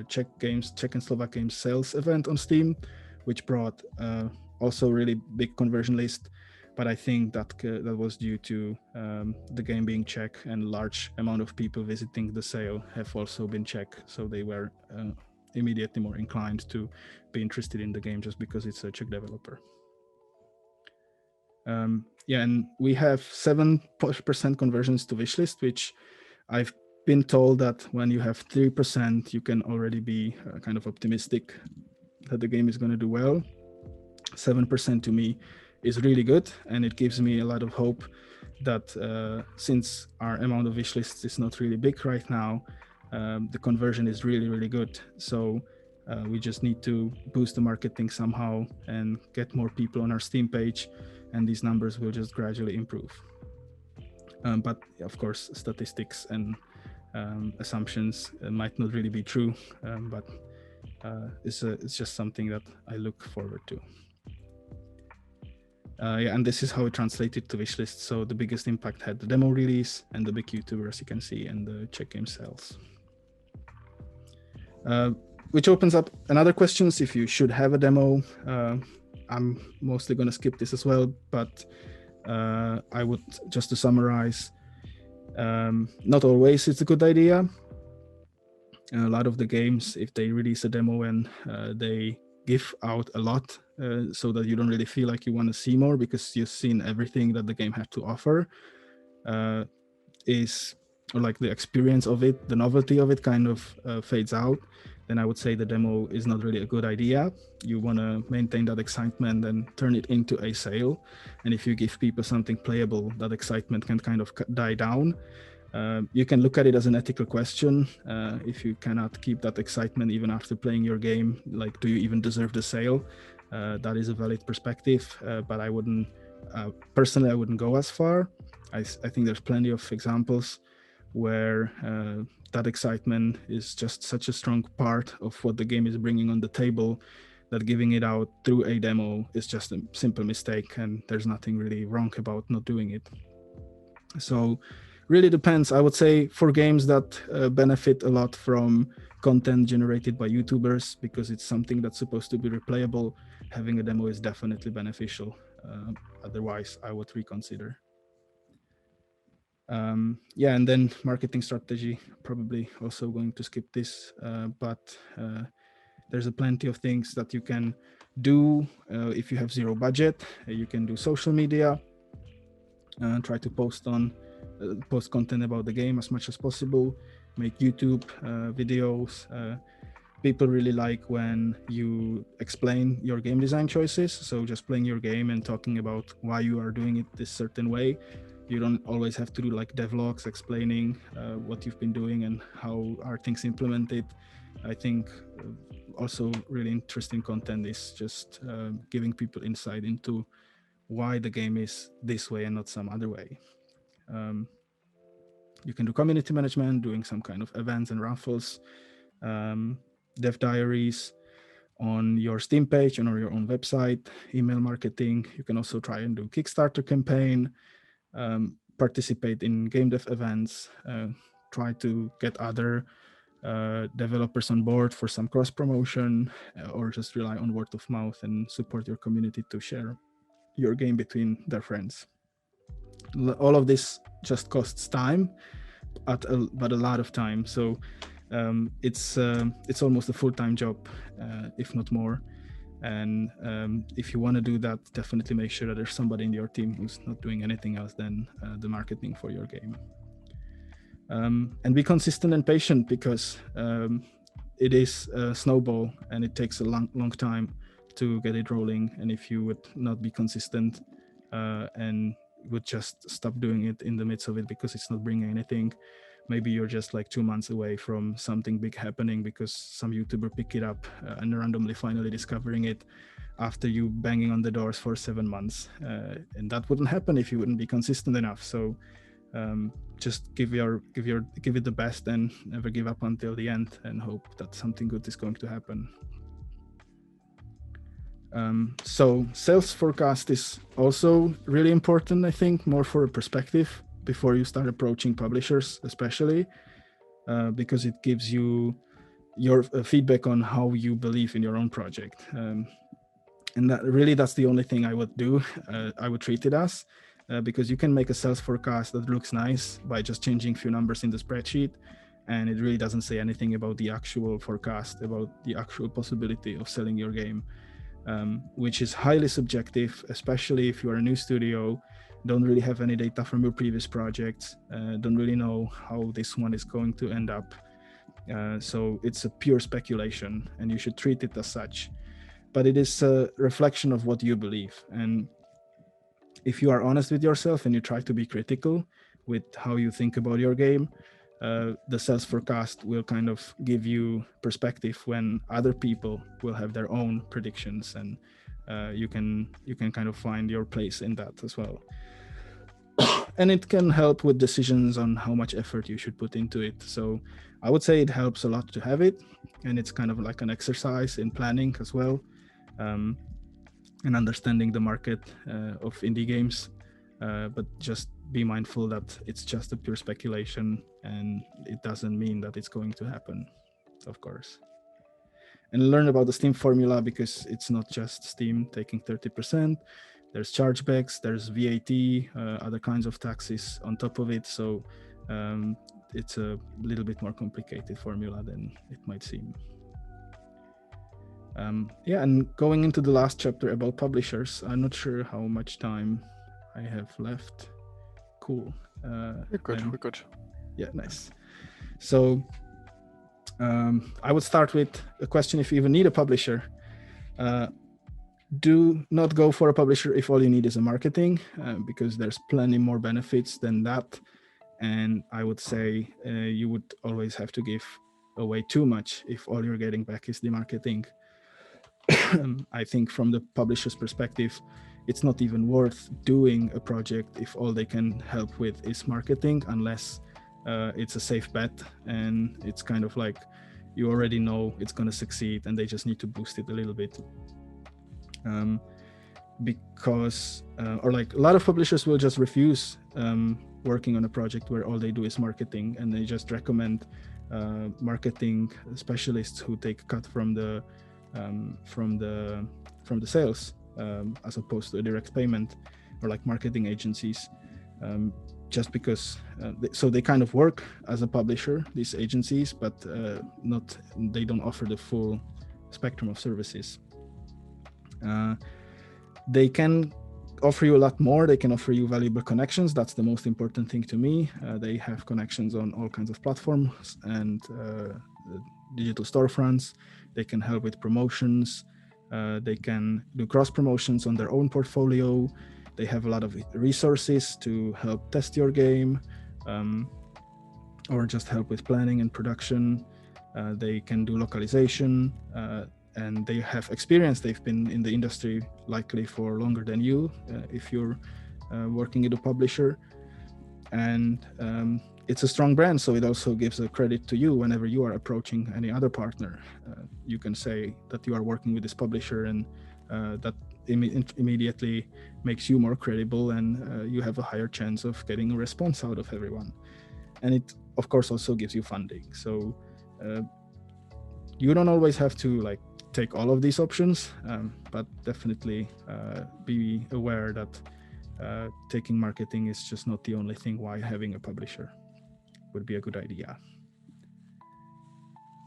Speaker 1: Czech and Slovak games sales event on Steam, which brought also really big conversion list. But I think that was due to the game being Czech, and large amount of people visiting the sale have also been Czech. So they were immediately more inclined to be interested in the game just because it's a Czech developer. Yeah, and we have 7% conversions to wishlist, which I've been told that when you have 3%, you can already be kind of optimistic that the game is going to do well. 7% to me is really good, and it gives me a lot of hope that since our amount of wishlists is not really big right now, the conversion is really, really good. So we just need to boost the marketing somehow and get more people on our Steam page, and these numbers will just gradually improve. But of course, statistics and assumptions might not really be true, but it's just something that I look forward to. Yeah, and this is how it translated to wishlist. So the biggest impact had the demo release and the big YouTubers you can see and the Czech game sales. Which opens up another questions if you should have a demo. I'm mostly going to skip this as well, but I would, just to summarize, not always it's a good idea. A lot of the games, if they release a demo and they give out a lot so that you don't really feel like you want to see more because you've seen everything that the game had to offer, or like the experience of it, the novelty of it kind of fades out, then I would say the demo is not really a good idea. You want to maintain that excitement and turn it into a sale. And if you give people something playable, that excitement can kind of die down. You can look at it as an ethical question. If you cannot keep that excitement even after playing your game, like, do you even deserve the sale? That is a valid perspective, but I wouldn't, personally, I wouldn't go as far. I think there's plenty of examples where that excitement is just such a strong part of what the game is bringing on the table that giving it out through a demo is just a simple mistake, and there's nothing really wrong about not doing it. So really depends. I would say for games that benefit a lot from content generated by YouTubers, because it's something that's supposed to be replayable, having a demo is definitely beneficial. Otherwise, I would reconsider. Yeah, and then marketing strategy, probably also going to skip this, but there's a plenty of things that you can do if you have zero budget. You can do social media, try to post content about the game as much as possible, make YouTube videos. People really like when you explain your game design choices. So just playing your game and talking about why you are doing it this certain way. You don't always have to do like devlogs explaining what you've been doing and how are things implemented. I think also really interesting content is just giving people insight into why the game is this way and not some other way. You can do community management, doing some kind of events and raffles, dev diaries on your Steam page and on your own website, email marketing. You can also try and do Kickstarter campaign, participate in game dev events, try to get other developers on board for some cross promotion, or just rely on word of mouth and support your community to share your game between their friends. All of this just costs time, but a lot of time. So it's almost a full-time job, if not more. And if you want to do that, definitely make sure that there's somebody in your team who's not doing anything else than the marketing for your game. And be consistent and patient, because it is a snowball and it takes a long time to get it rolling. And if you would not be consistent and would just stop doing it in the midst of it because it's not bringing anything, maybe you're just like 2 months away from something big happening because some YouTuber pick it up and randomly finally discovering it after you banging on the doors for 7 months. And that wouldn't happen if you wouldn't be consistent enough. So just give it the best and never give up until the end and hope that something good is going to happen. So sales forecast is also really important, I think, more for a perspective before you start approaching publishers, especially because it gives you your feedback on how you believe in your own project. And that's the only thing I would do. I would treat it as, because you can make a sales forecast that looks nice by just changing a few numbers in the spreadsheet, and it really doesn't say anything about the actual forecast, about the actual possibility of selling your game, which is highly subjective, especially if you're a new studio, don't really have any data from your previous projects, don't really know how this one is going to end up. So it's a pure speculation, and you should treat it as such. But it is a reflection of what you believe. And if you are honest with yourself and you try to be critical with how you think about your game, the sales forecast will kind of give you perspective when other people will have their own predictions, and you can kind of find your place in that as well. and it can help with decisions on how much effort you should put into it. So I would say it helps a lot to have it, and it's kind of like an exercise in planning as well, and understanding the market of indie games. But just be mindful that it's just a pure speculation, and it doesn't mean that it's going to happen, of course. And learn about the Steam formula, because it's not just Steam taking 30%. There's chargebacks, there's VAT, other kinds of taxes on top of it. So it's a little bit more complicated formula than it might seem. Yeah, and going into the last chapter about publishers, I'm not sure how much time I have left. Cool.
Speaker 2: We're good.
Speaker 1: Yeah, nice. So I would start with a question: if you even need a publisher, do not go for a publisher if all you need is a marketing, because there's plenty more benefits than that. And I would say you would always have to give away too much if all you're getting back is the marketing. I think from the publisher's perspective, it's not even worth doing a project if all they can help with is marketing, unless it's a safe bet and it's kind of like you already know it's going to succeed and they just need to boost it a little bit. Because or like a lot of publishers will just refuse working on a project where all they do is marketing, and they just recommend marketing specialists who take a cut from the sales, as opposed to a direct payment, or like marketing agencies, just because so they kind of work as a publisher, these agencies, but they don't offer the full spectrum of services. They can offer you a lot more. They can offer you valuable connections. That's the most important thing to me. They have connections on all kinds of platforms and digital storefronts. They can help with promotions. They can do cross promotions on their own portfolio. They have a lot of resources to help test your game, or just help with planning and production. They can do localization, and they have experience. They've been in the industry likely for longer than you, if you're working at a publisher. And it's a strong brand, so it also gives a credit to you whenever you are approaching any other partner. You can say that you are working with this publisher, and that immediately makes you more credible, and you have a higher chance of getting a response out of everyone. And it, of course, also gives you funding. So you don't always have to like take all of these options, but definitely be aware that taking marketing is just not the only thing why having a publisher would be a good idea.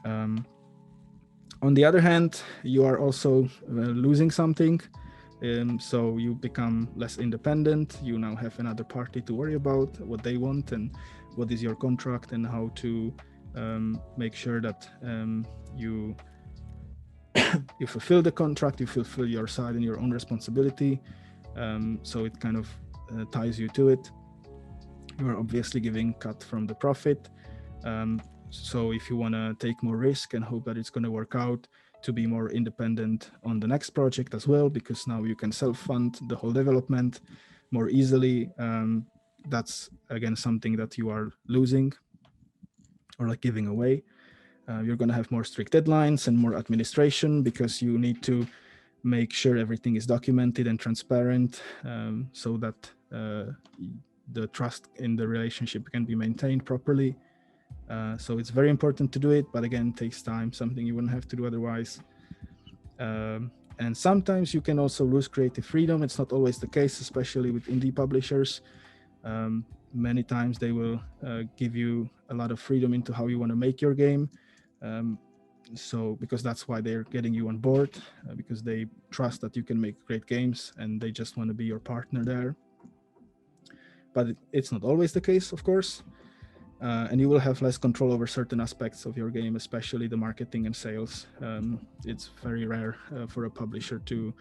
Speaker 1: On the other hand, you are also losing something. So you become less independent. You now have another party to worry about what they want and what is your contract, and how to make sure that you fulfill the contract, you fulfill your side and your own responsibility. So it kind of ties you to it. You're obviously giving cut from the profit. So if you want to take more risk and hope that it's going to work out, to be more independent on the next project as well, because now you can self-fund the whole development more easily. That's again something that you are losing or like giving away. You're going to have more strict deadlines and more administration, because you need to make sure everything is documented and transparent, so that the trust in the relationship can be maintained properly. So it's very important to do it, but again, it takes time, something you wouldn't have to do otherwise. And sometimes you can also lose creative freedom. It's not always the case, especially with indie publishers. Many times they will give you a lot of freedom into how you want to make your game. So because that's why they're getting you on board, because they trust that you can make great games and they just want to be your partner there. But it's not always the case, of course. And you will have less control over certain aspects of your game, especially the marketing and sales. It's very rare for a publisher to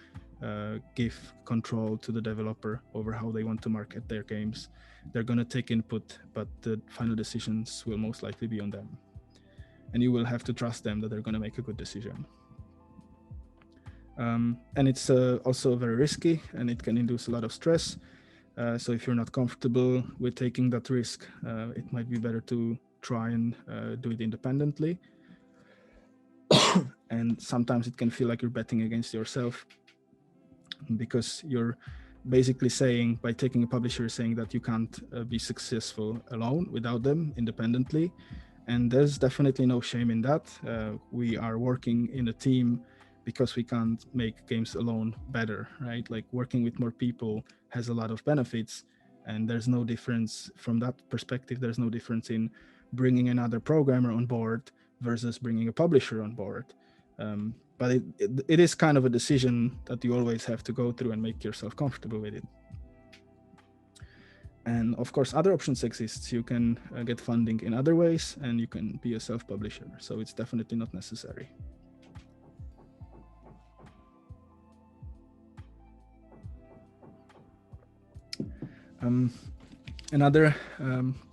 Speaker 1: give control to the developer over how they want to market their games. They're going to take input, but the final decisions will most likely be on them. And you will have to trust them that they're going to make a good decision. And it's also very risky, and it can induce a lot of stress. So if you're not comfortable with taking that risk, it might be better to try and do it independently. And sometimes it can feel like you're betting against yourself, because you're basically saying, by taking a publisher, you're saying that you can't be successful alone without them independently. And there's definitely no shame in that. We are working in a team because we can't make games alone better, right? Like, working with more people has a lot of benefits, and there's no difference from that perspective. There's no difference in bringing another programmer on board versus bringing a publisher on board. But it is kind of a decision that you always have to go through and make yourself comfortable with it. And of course, other options exist. You can get funding in other ways, and you can be a self-publisher. So it's definitely not necessary. Another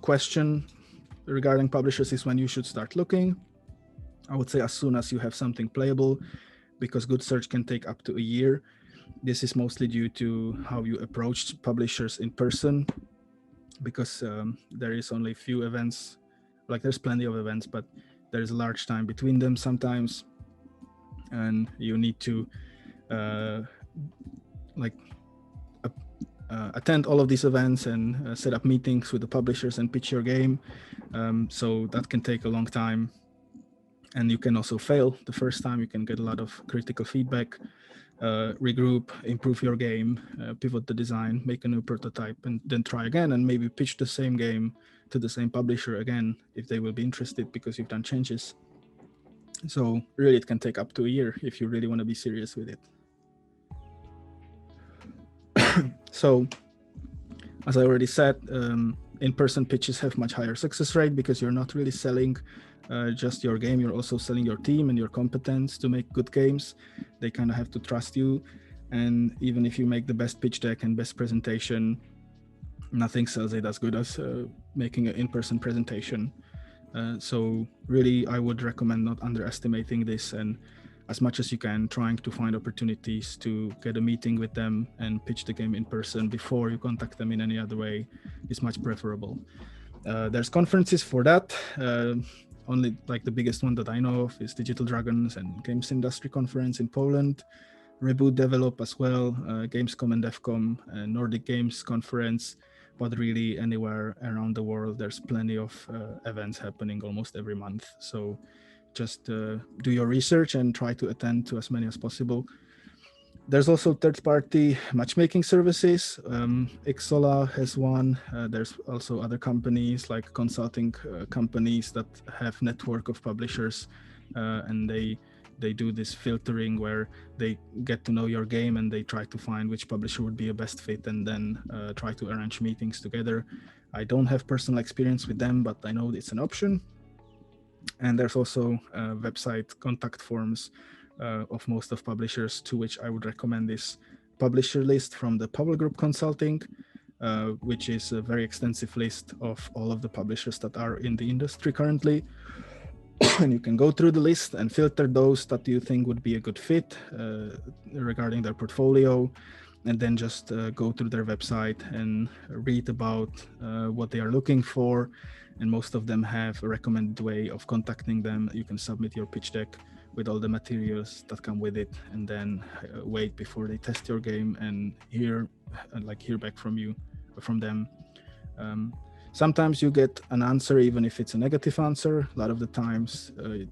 Speaker 1: question regarding publishers is when you should start looking. I would say as soon as you have something playable, because good search can take up to a year. This is mostly due to how you approach publishers in person, because there is only a few events. Like, there's plenty of events, but there's a large time between them sometimes, and you need to attend all of these events and set up meetings with the publishers and pitch your game. So that can take a long time, and you can also fail the first time. You can get a lot of critical feedback, regroup, improve your game, pivot the design, make a new prototype, and then try again, and maybe pitch the same game to the same publisher again if they will be interested, because you've done changes. So really, it can take up to a year if you really want to be serious with it. So, as I already said, in-person pitches have much higher success rate, because you're not really selling just your game. You're also selling your team and your competence to make good games. They kind of have to trust you. And even if you make the best pitch deck and best presentation, nothing sells it as good as making an in-person presentation. So really, I would recommend not underestimating this, and as much as you can, trying to find opportunities to get a meeting with them and pitch the game in person before you contact them in any other way is much preferable. There's conferences for that. Only like the biggest one that I know of is Digital Dragons and Games Industry Conference in Poland, Reboot Develop as well, Gamescom and DEFCOM, Nordic Games Conference. But really, anywhere around the world, there's plenty of events happening almost every month. So just do your research and try to attend to as many as possible. There's also third-party matchmaking services. Xsola has one. There's also other companies like consulting companies that have network of publishers, and they do this filtering where they get to know your game and they try to find which publisher would be a best fit, and then try to arrange meetings together. I don't have personal experience with them, but I know it's an option. And there's also website contact forms of most of publishers, to which I would recommend this publisher list from the Powell Group Consulting, which is a very extensive list of all of the publishers that are in the industry currently. And you can go through the list and filter those that you think would be a good fit regarding their portfolio, and then just go through their website and read about what they are looking for. And most of them have a recommended way of contacting them. You can submit your pitch deck with all the materials that come with it, and then wait before they test your game and hear back from them. Sometimes you get an answer even if it's a negative answer. A lot of the times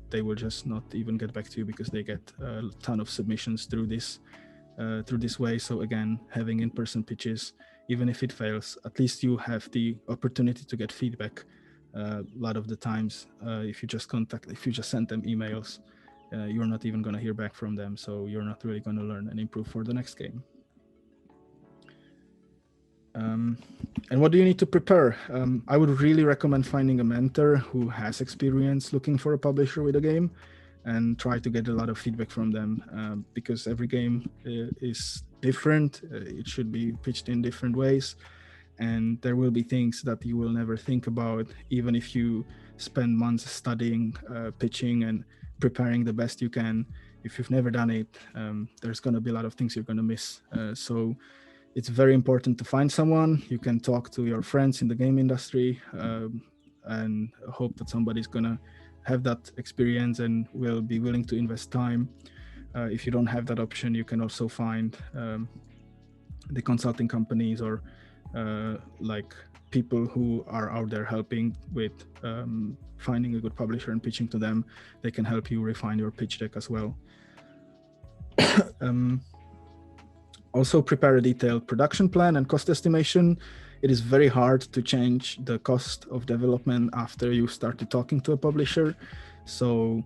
Speaker 1: they will just not even get back to you, because they get a ton of submissions through this way. So again, having in-person pitches, even if it fails, at least you have the opportunity to get feedback. A lot of the times, if you just send them emails, you're not even going to hear back from them, so you're not really going to learn and improve for the next game. And what do you need to prepare? I would really recommend finding a mentor who has experience looking for a publisher with a game, and try to get a lot of feedback from them, because every game is different. It should be pitched in different ways, and there will be things that you will never think about, even if you spend months studying, pitching, and preparing the best you can. If you've never done it, there's going to be a lot of things you're going to miss. So it's very important to find someone. You can talk to your friends in the game industry and hope that somebody's gonna have that experience and will be willing to invest time. If you don't have that option, you can also find the consulting companies or like people who are out there helping with finding a good publisher and pitching to them. They can help you refine your pitch deck as well. Also prepare a detailed production plan and cost estimation. It is very hard to change the cost of development after you started talking to a publisher. So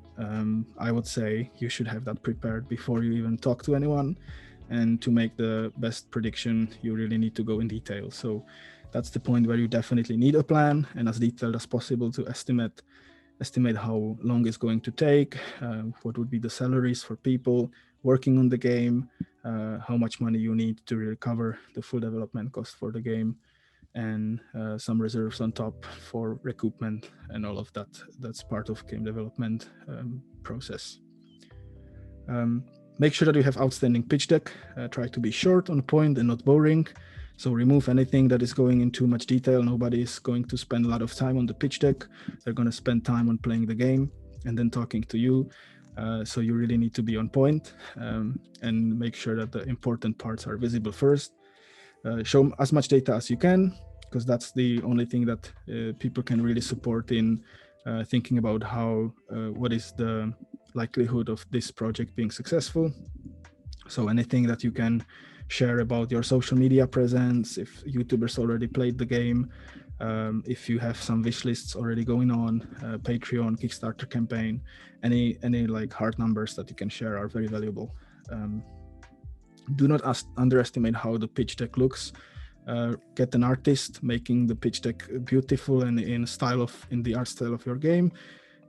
Speaker 1: I would say you should have that prepared before you even talk to anyone. And to make the best prediction, you really need to go in detail. So that's the point where you definitely need a plan and as detailed as possible to estimate how long it's going to take, what would be the salaries for people working on the game, how much money you need to recover the full development cost for the game, and some reserves on top for recoupment and all of that. That's part of game development process. Make sure that you have outstanding pitch deck. Try to be short, on point, and not boring. So remove anything that is going in too much detail. Nobody is going to spend a lot of time on the pitch deck. They're going to spend time on playing the game and then talking to you. So you really need to be on point and make sure that the important parts are visible first. Show as much data as you can, because that's the only thing that people can really support in thinking about what is the likelihood of this project being successful. So anything that you can share about your social media presence, if YouTubers already played the game, if you have some wish lists already going on, Patreon, Kickstarter campaign, any like hard numbers that you can share are very valuable. Do not underestimate how the pitch deck looks. Get an artist making the pitch deck beautiful and in the art style of your game.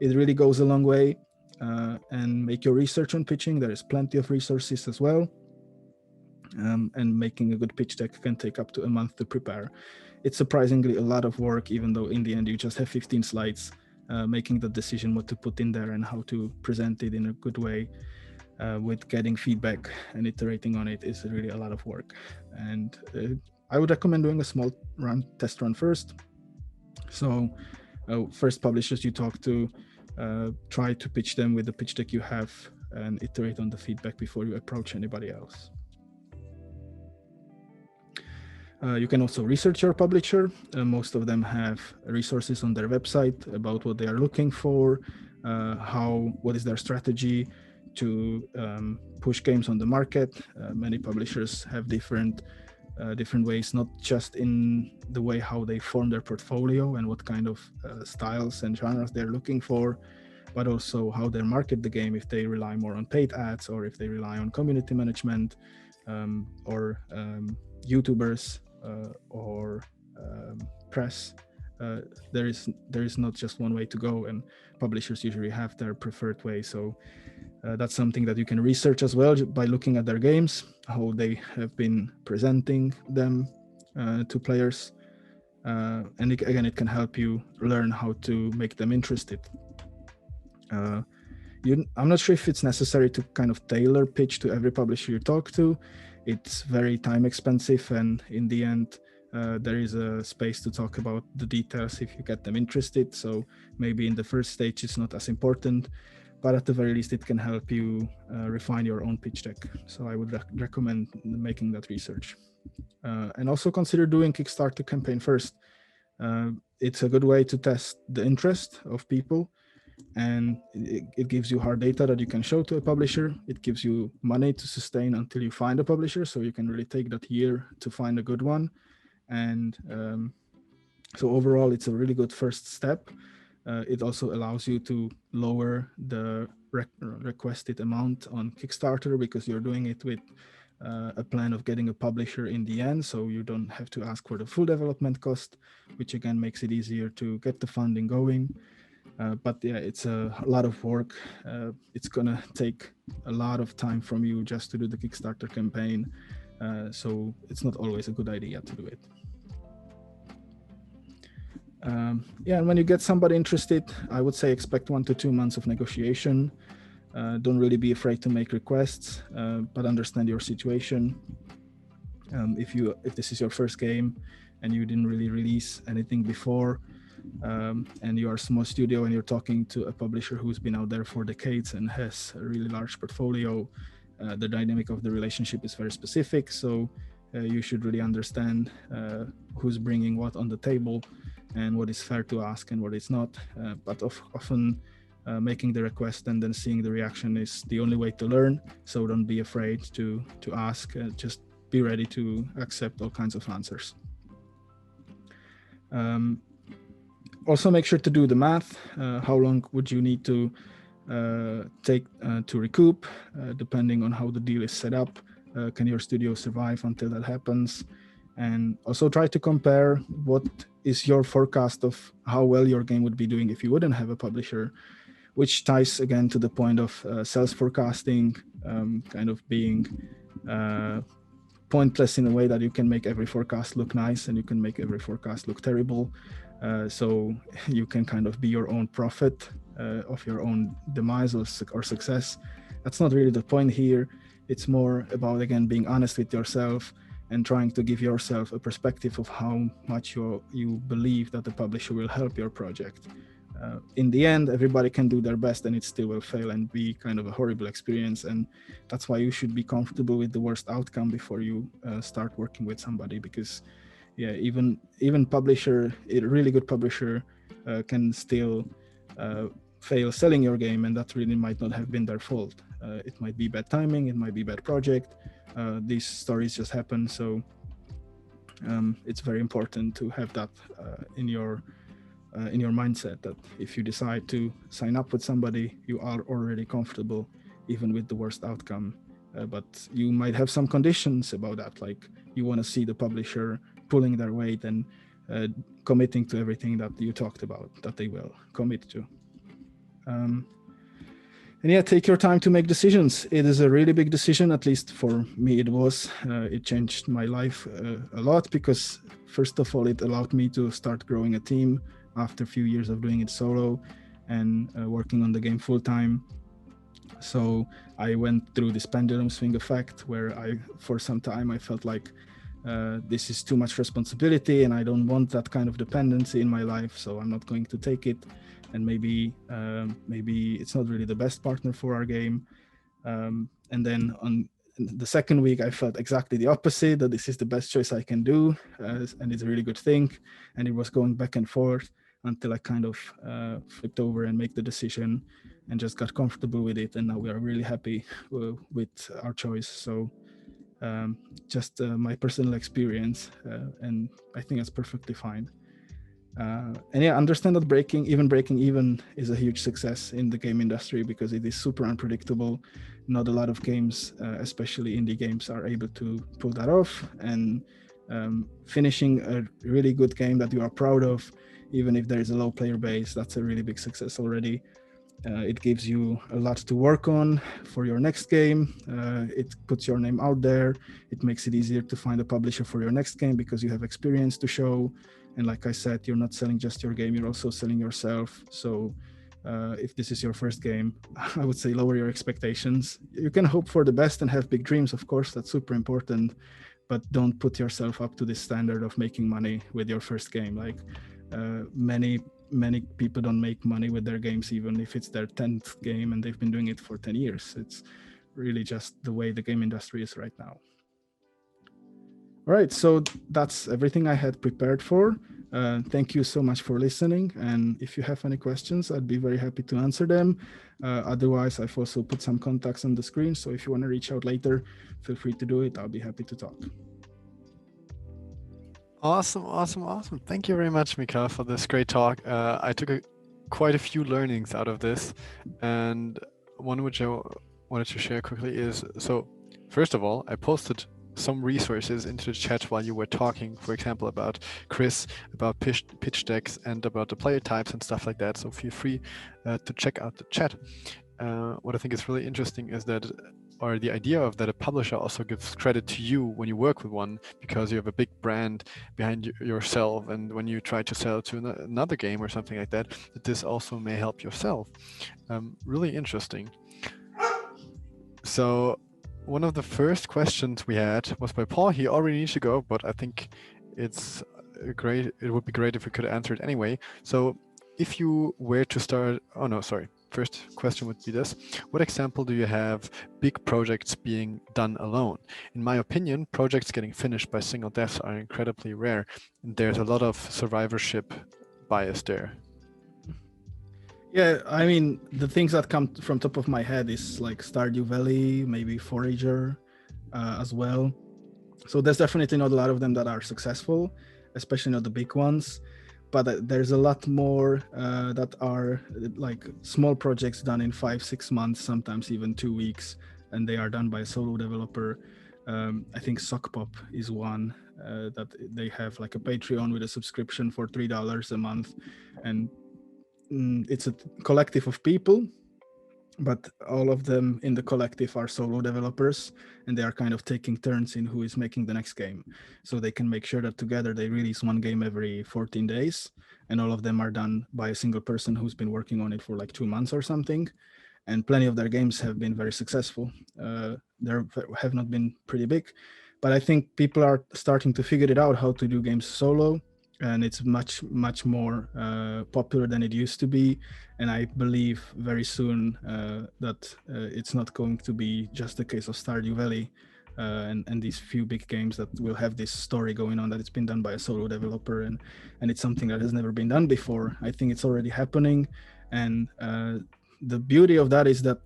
Speaker 1: It really goes a long way. And make your research on pitching. There is plenty of resources as well. And making a good pitch deck can take up to a month to prepare. It's surprisingly a lot of work, even though in the end you just have 15 slides. Making the decision what to put in there and how to present it in a good way with getting feedback and iterating on it is really a lot of work. And I would recommend doing a small test run first. So first publishers you talk to, try to pitch them with the pitch deck you have and iterate on the feedback before you approach anybody else. You can also research your publisher. Most of them have resources on their website about what they are looking for, what is their strategy to push games on the market. Many publishers have different ways, not just in the way how they form their portfolio and what kind of styles and genres they're looking for, but also how they market the game, if they rely more on paid ads or if they rely on community management or YouTubers or press. There is not just one way to go, and publishers usually have their preferred way. So that's something that you can research as well by looking at their games, how they have been presenting them to players. And it can help you learn how to make them interested. I'm not sure if it's necessary to kind of tailor pitch to every publisher you talk to. It's very time expensive, and in the end, there is a space to talk about the details if you get them interested. So maybe in the first stage, it's not as important, but at the very least, it can help you refine your own pitch deck. So I would recommend making that research. And also consider doing Kickstarter campaign first. It's a good way to test the interest of people, and it gives you hard data that you can show to a publisher. It gives you money to sustain until you find a publisher, so you can really take that year to find a good one. And so overall, it's a really good first step. It also allows you to lower the requested amount on Kickstarter because you're doing it with a plan of getting a publisher in the end, so you don't have to ask for the full development cost, which again makes it easier to get the funding going. But yeah, it's a lot of work. It's gonna take a lot of time from you just to do the Kickstarter campaign. So it's not always a good idea to do it. And when you get somebody interested, I would say expect 1 to 2 months of negotiation. Don't really be afraid to make requests, but understand your situation. If this is your first game and you didn't really release anything before, and you are a small studio and you're talking to a publisher who's been out there for decades and has a really large portfolio, the dynamic of the relationship is very specific. So you should really understand who's bringing what on the table and what is fair to ask and what is not. But often making the request and then seeing the reaction is the only way to learn. So don't be afraid to ask. Just be ready to accept all kinds of answers. Also make sure to do the math. How long would you need to take to recoup, depending on how the deal is set up? Can your studio survive until that happens? And also try to compare what is your forecast of how well your game would be doing if you wouldn't have a publisher, which ties again to the point of sales forecasting, kind of being pointless in a way that you can make every forecast look nice and you can make every forecast look terrible. So you can kind of be your own prophet of your own demise or success. That's not really the point here. It's more about, again, being honest with yourself and trying to give yourself a perspective of how much you believe that the publisher will help your project. In the end, everybody can do their best and it still will fail and be kind of a horrible experience. And that's why you should be comfortable with the worst outcome before you start working with somebody, because yeah, even publisher, a really good publisher can still fail selling your game, and that really might not have been their fault. It might be bad timing, it might be bad project. These stories just happen. So it's very important to have that in your mindset, that if you decide to sign up with somebody, you are already comfortable even with the worst outcome. But you might have some conditions about that, like you want to see the publisher pulling their weight and committing to everything that you talked about that they will commit to. And yeah, take your time to make decisions. It is a really big decision, at least for me it was. It changed my life a lot, because first of all, it allowed me to start growing a team after a few years of doing it solo and working on the game full time. So I went through this pendulum swing effect where for some time I felt like this is too much responsibility and I don't want that kind of dependency in my life, so I'm not going to take it. And maybe it's not really the best partner for our game. And then on the second week, I felt exactly the opposite, that this is the best choice I can do, and it's a really good thing. And it was going back and forth until I kind of flipped over and make the decision and just got comfortable with it. And now we are really happy with our choice. So just my personal experience, and I think it's perfectly fine. And yeah, understand that breaking even is a huge success in the game industry, because it is super unpredictable. Not a lot of games, especially indie games, are able to pull that off. And finishing a really good game that you are proud of, even if there is a low player base, that's a really big success already. It gives you a lot to work on for your next game. It puts your name out there. It makes it easier to find a publisher for your next game because you have experience to show. And like I said, you're not selling just your game, you're also selling yourself. So if this is your first game, I would say lower your expectations. You can hope for the best and have big dreams, of course, that's super important, but don't put yourself up to this standard of making money with your first game. Like many people don't make money with their games, even if it's their 10th game and they've been doing it for 10 years. It's really just the way the game industry is right now. All right, so that's everything I had prepared for. Thank you so much for listening. And if you have any questions, I'd be very happy to answer them. Otherwise, I've also put some contacts on the screen. So if you want to reach out later, feel free to do it. I'll be happy to talk.
Speaker 2: Awesome. Thank you very much, Michal, for this great talk. I took quite a few learnings out of this. And one which I wanted to share quickly is, so first of all, I posted some resources into the chat while you were talking, for example, about Chris, about pitch decks, and about the player types and stuff like that. So feel free to check out the chat. What I think is really interesting is that, or the idea of that a publisher also gives credit to you when you work with one, because you have a big brand behind yourself, and when you try to sell to another game or something like that, that this also may help yourself. Really interesting. So one of the first questions we had was by Paul. He already needs to go, but I think it's great. It would be great if we could answer it anyway. So if you were to start, oh no, sorry. First question would be this. What example do you have big projects being done alone? In my opinion, projects getting finished by single devs are incredibly rare. And there's a lot of survivorship bias there.
Speaker 1: Yeah, I mean, the things that come from top of my head is like Stardew Valley, maybe Forager as well. So there's definitely not a lot of them that are successful, especially not the big ones. But there's a lot more that are like small projects done in 5-6 months, sometimes even 2 weeks, and they are done by a solo developer. I think Sockpop is one that they have like a Patreon with a subscription for $3 a month, and it's a collective of people, but all of them in the collective are solo developers, and they are kind of taking turns in who is making the next game. So they can make sure that together they release one game every 14 days, and all of them are done by a single person who's been working on it for like 2 months or something. And plenty of their games have been very successful. There have not been pretty big, but I think people are starting to figure it out how to do games solo, and it's much more popular than it used to be. And I believe very soon that it's not going to be just a case of Stardew Valley and these few big games that will have this story going on, that it's been done by a solo developer, and it's something that has never been done before. I think it's already happening, and the beauty of that is that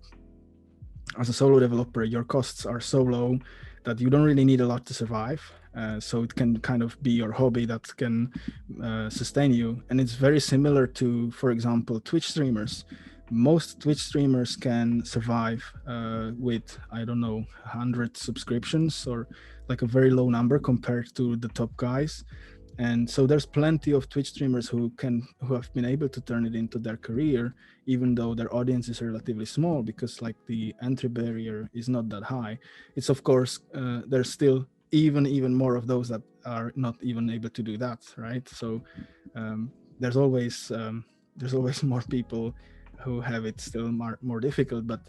Speaker 1: as a solo developer, your costs are so low that you don't really need a lot to survive. So it can kind of be your hobby that can sustain you. And it's very similar to, for example, Twitch streamers. Most Twitch streamers can survive with, I don't know, 100 subscriptions, or like a very low number compared to the top guys. And so there's plenty of Twitch streamers who have been able to turn it into their career, even though their audience is relatively small, because like the entry barrier is not that high. It's of course there's still even more of those that are not even able to do that, right? So there's always more people who have it still more difficult, but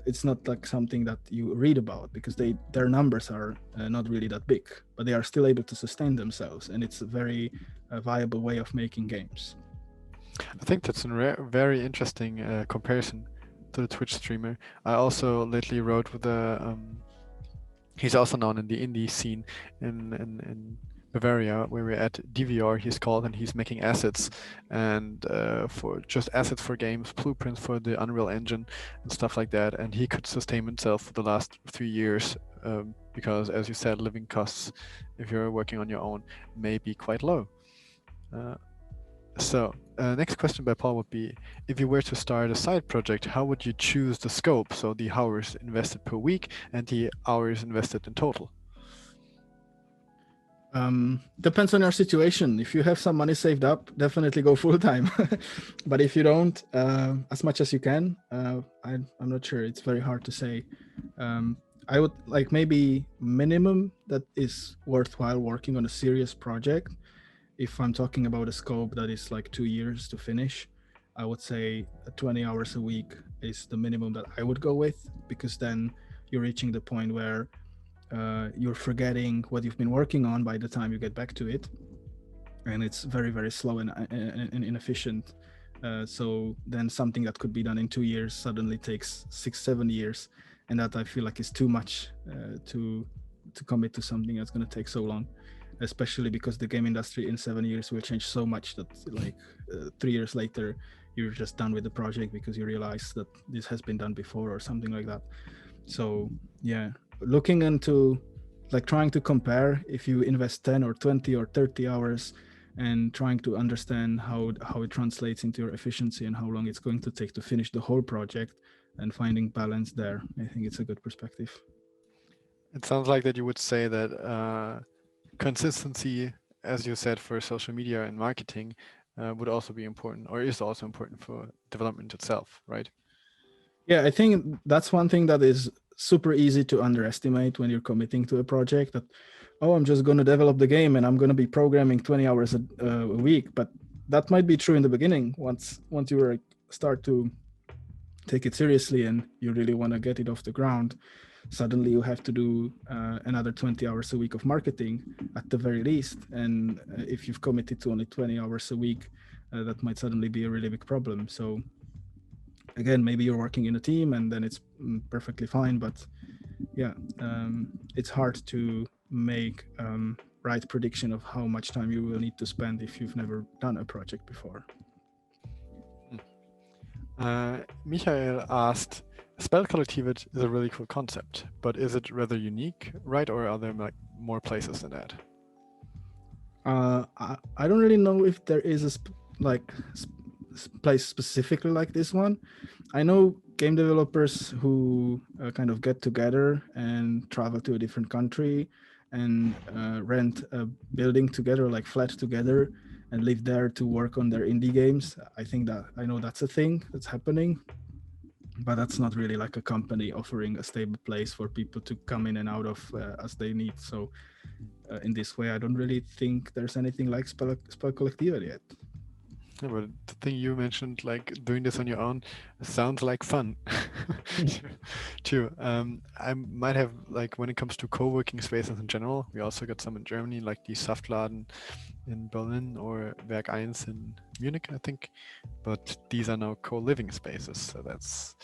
Speaker 1: it's not like something that you read about, because their numbers are not really that big, but they are still able to sustain themselves, and it's a very viable way of making games.
Speaker 2: I think that's a very interesting comparison to the Twitch streamer. I also lately wrote with he's also known in the indie scene in Bavaria, where we're at DVR, he's called, and he's making assets and for just assets for games, blueprints for the Unreal Engine and stuff like that. And he could sustain himself for the last 3 years because, as you said, living costs, if you're working on your own, may be quite low. Next question by Paul would be, if you were to start a side project, how would you choose the scope? So the hours invested per week and the hours invested in total.
Speaker 1: Depends on your situation. If you have some money saved up, definitely go full time. But if you don't, as much as you can, I'm not sure. It's very hard to say. I would like maybe minimum that is worthwhile working on a serious project. If I'm talking about a scope that is like 2 years to finish, I would say 20 hours a week is the minimum that I would go with, because then you're reaching the point where you're forgetting what you've been working on by the time you get back to it, and it's very, very slow and inefficient. So then something that could be done in 2 years suddenly takes 6-7 years, and that I feel like is too much to commit to something that's going to take so long, especially because the game industry in 7 years will change so much that like 3 years later you're just done with the project because you realize that this has been done before or something like that. So yeah, looking into like trying to compare if you invest 10 or 20 or 30 hours and trying to understand how it translates into your efficiency and how long it's going to take to finish the whole project, and finding balance there, I think it's a good perspective.
Speaker 2: It sounds like that you would say that consistency, as you said, for social media and marketing would also be important, or is also important for development itself, right?
Speaker 1: Yeah, I think that's one thing that is super easy to underestimate when you're committing to a project, that, oh, I'm just going to develop the game and I'm going to be programming 20 hours a week. But that might be true in the beginning. Once you start to take it seriously and you really want to get it off the ground, suddenly you have to do another 20 hours a week of marketing at the very least. And if you've committed to only 20 hours a week, that might suddenly be a really big problem. So again, maybe you're working in a team and then it's perfectly fine, but yeah, it's hard to make right prediction of how much time you will need to spend if you've never done a project before.
Speaker 2: Michael asked, Spellkollektivet is a really cool concept, but is it rather unique, right? Or are there like more places than that?
Speaker 1: I don't really know if there is a place specifically like this one. I know game developers who kind of get together and travel to a different country and rent a building together, like flat together, and live there to work on their indie games. I know that's a thing that's happening, but that's not really like a company offering a stable place for people to come in and out of as they need. So in this way, I don't really think there's anything like Spellkollektivet yet.
Speaker 2: Yeah, but the thing you mentioned, like doing this on your own, sounds like fun too. I might have, like, when it comes to co-working spaces in general, we also got some in Germany, like the Saftladen in Berlin or Werk 1 in Munich, I think. But these are now co-living spaces, so that's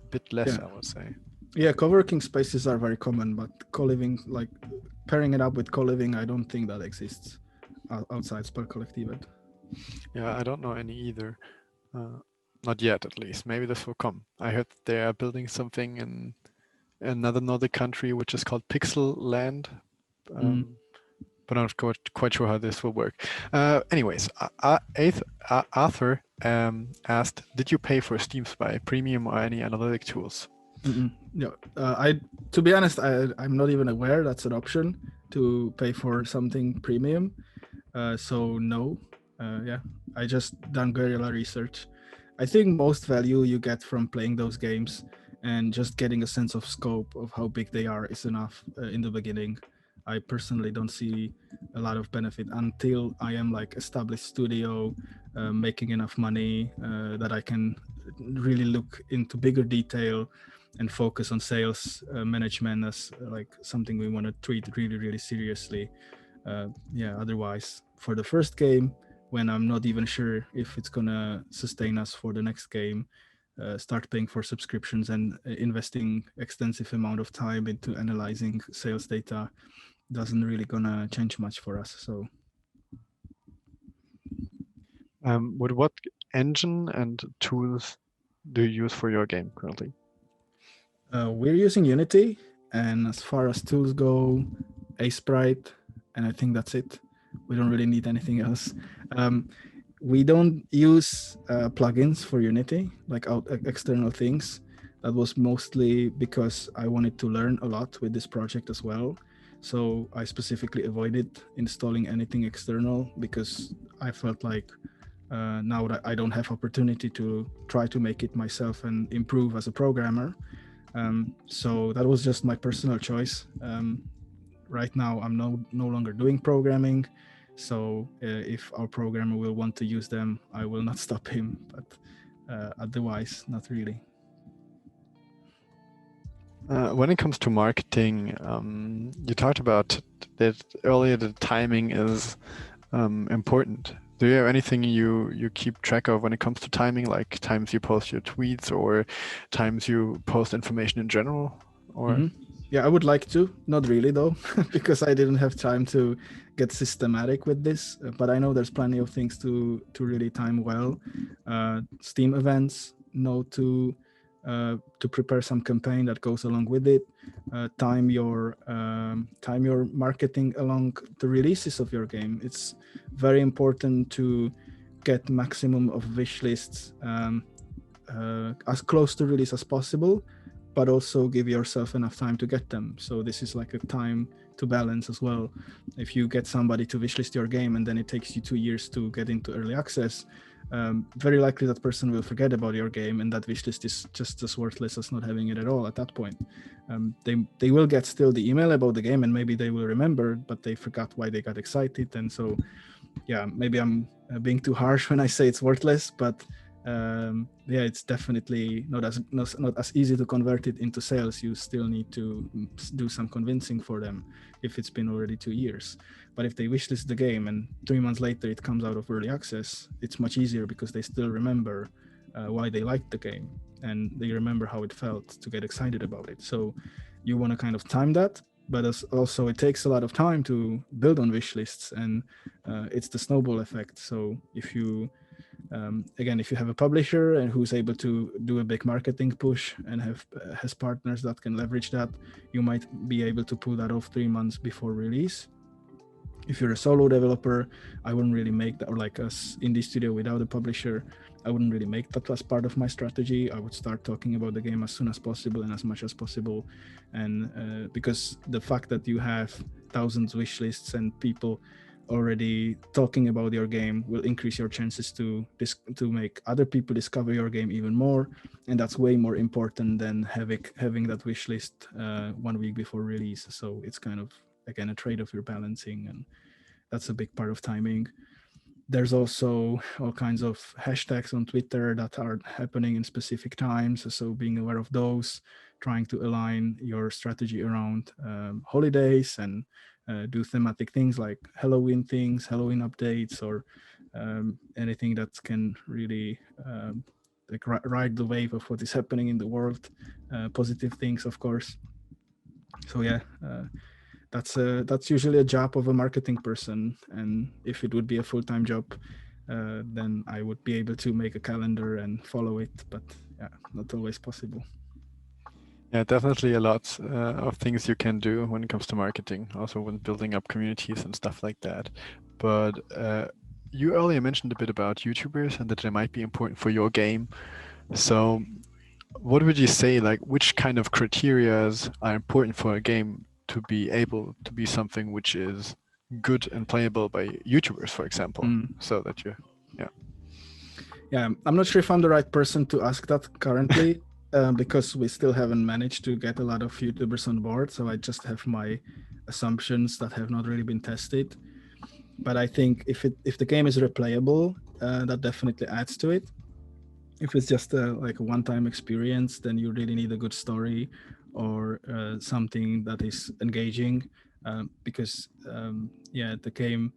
Speaker 2: a bit less, I would say.
Speaker 1: Yeah, co-working spaces are very common, but co-living, like pairing it up with co-living, I don't think that exists outside Spellkollektivet.
Speaker 2: Yeah, I don't know any either. Not yet, at least. Maybe this will come. I heard they are building something in another Nordic country, which is called Pixel Land. But I'm not quite sure how this will work. Anyways, Arthur asked, did you pay for Steam Spy Premium or any analytic tools?
Speaker 1: No, to be honest, I'm not even aware that's an option to pay for something premium. So no, I just done guerrilla research. I think most value you get from playing those games and just getting a sense of scope of how big they are is enough in the beginning. I personally don't see a lot of benefit until I am like established studio, making enough money that I can really look into bigger detail and focus on sales management as like something we want to treat really, really seriously. Otherwise, for the first game, when I'm not even sure if it's gonna sustain us for the next game, start paying for subscriptions and investing extensive amount of time into analyzing sales data doesn't really gonna change much for us. So
Speaker 2: with what engine and tools do you use for your game currently?
Speaker 1: We're using Unity, and as far as tools go, Sprite, and I think that's it. We don't really need anything else. We don't use plugins for Unity, like external things. That was mostly because I wanted to learn a lot with this project as well. So I specifically avoided installing anything external because I felt like now that I don't have opportunity to try to make it myself and improve as a programmer. So that was just my personal choice. Right now, I'm no longer doing programming. So if our programmer will want to use them, I will not stop him. But otherwise, not really.
Speaker 2: When it comes to marketing, you talked about that earlier. The timing is important. Do you have anything you keep track of when it comes to timing, like times you post your tweets or times you post information in general? Or
Speaker 1: Yeah, I would like to, not really though, because I didn't have time to get systematic with this. But I know there's plenty of things to really time well. Steam events, know to prepare some campaign that goes along with it. Time your marketing along the releases of your game. It's very important to get maximum of wish lists as close to release as possible, but also give yourself enough time to get them. So this is like a time to balance as well. If you get somebody to wishlist your game and then it takes you 2 years to get into early access, very likely that person will forget about your game, and that wishlist is just as worthless as not having it at all at that point. They will get still the email about the game, and maybe they will remember, but they forgot why they got excited. And so, yeah, maybe I'm being too harsh when I say it's worthless, but yeah, it's definitely not as easy to convert it into sales. You still need to do some convincing for them if it's been already 2 years. But if they wishlist the game and 3 months later it comes out of early access, it's much easier because they still remember why they liked the game, and they remember how it felt to get excited about it. So you want to kind of time that, but also it takes a lot of time to build on wish lists, and it's the snowball effect. So if you again, if you have a publisher and who's able to do a big marketing push and has partners that can leverage that, you might be able to pull that off 3 months before release. If you're a solo developer, I wouldn't really make that, or like us indie studio without a publisher, I wouldn't really make that as part of my strategy. I would start talking about the game as soon as possible and as much as possible. And because the fact that you have thousands wish lists and people already talking about your game will increase your chances to make other people discover your game even more, and that's way more important than having that wish list 1 week before release. So it's kind of, again, a trade-off you're balancing, and that's a big part of timing. There's also all kinds of hashtags on Twitter that are happening in specific times, so being aware of those, trying to align your strategy around holidays, and do thematic things like Halloween things, Halloween updates, or anything that can really like ride the wave of what is happening in the world. Positive things, of course. So yeah, that's usually a job of a marketing person, and if it would be a full-time job, then I would be able to make a calendar and follow it, but yeah, not always possible.
Speaker 2: Yeah, definitely a lot of things you can do when it comes to marketing, also when building up communities and stuff like that. But you earlier mentioned a bit about YouTubers and that they might be important for your game. So what would you say, like, which kind of criterias are important for a game to be able to be something which is good and playable by YouTubers, for example, so that you,
Speaker 1: yeah, I'm not sure if I'm the right person to ask that currently. Because we still haven't managed to get a lot of YouTubers on board. So I just have my assumptions that have not really been tested. But I think if the game is replayable, that definitely adds to it. If it's just like a one-time experience, then you really need a good story or something that is engaging. Because yeah, the game,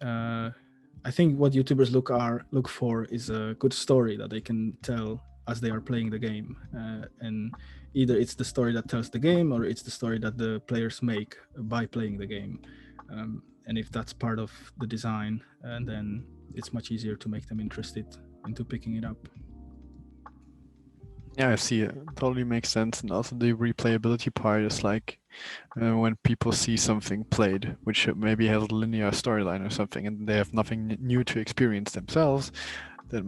Speaker 1: I think what YouTubers look for is a good story that they can tell as they are playing the game, and either it's the story that tells the game or it's the story that the players make by playing the game, and if that's part of the design, then it's much easier to make them interested into picking it up.
Speaker 2: Yeah, I see. It totally makes sense. And also the replayability part is like when people see something played, which maybe has a linear storyline or something, and they have nothing new to experience themselves, that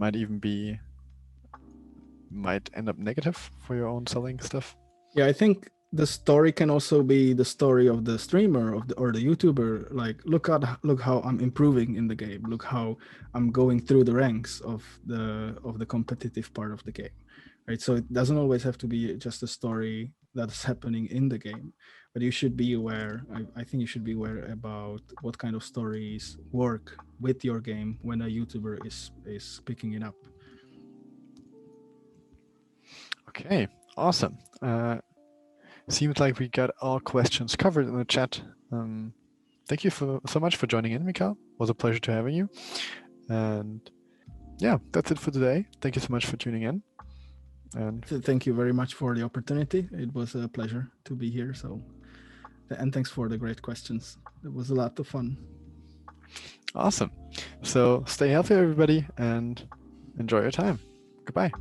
Speaker 2: might end up negative for your own selling stuff.
Speaker 1: Yeah, I think the story can also be the story of the streamer or the YouTuber. Like, look how I'm improving in the game. Look how I'm going through the ranks of the competitive part of the game, right? So it doesn't always have to be just a story that's happening in the game, but you should be aware. I think you should be aware about what kind of stories work with your game when a YouTuber is picking it up.
Speaker 2: Okay, awesome. Seems like we got all questions covered in the chat. Thank you so much for joining in, Michal. It was a pleasure to having you. And yeah, that's it for today. Thank you so much for tuning in. And
Speaker 1: thank you very much for the opportunity. It was a pleasure to be here. So, and thanks for the great questions. It was a lot of fun.
Speaker 2: Awesome. So stay healthy, everybody, and enjoy your time. Goodbye.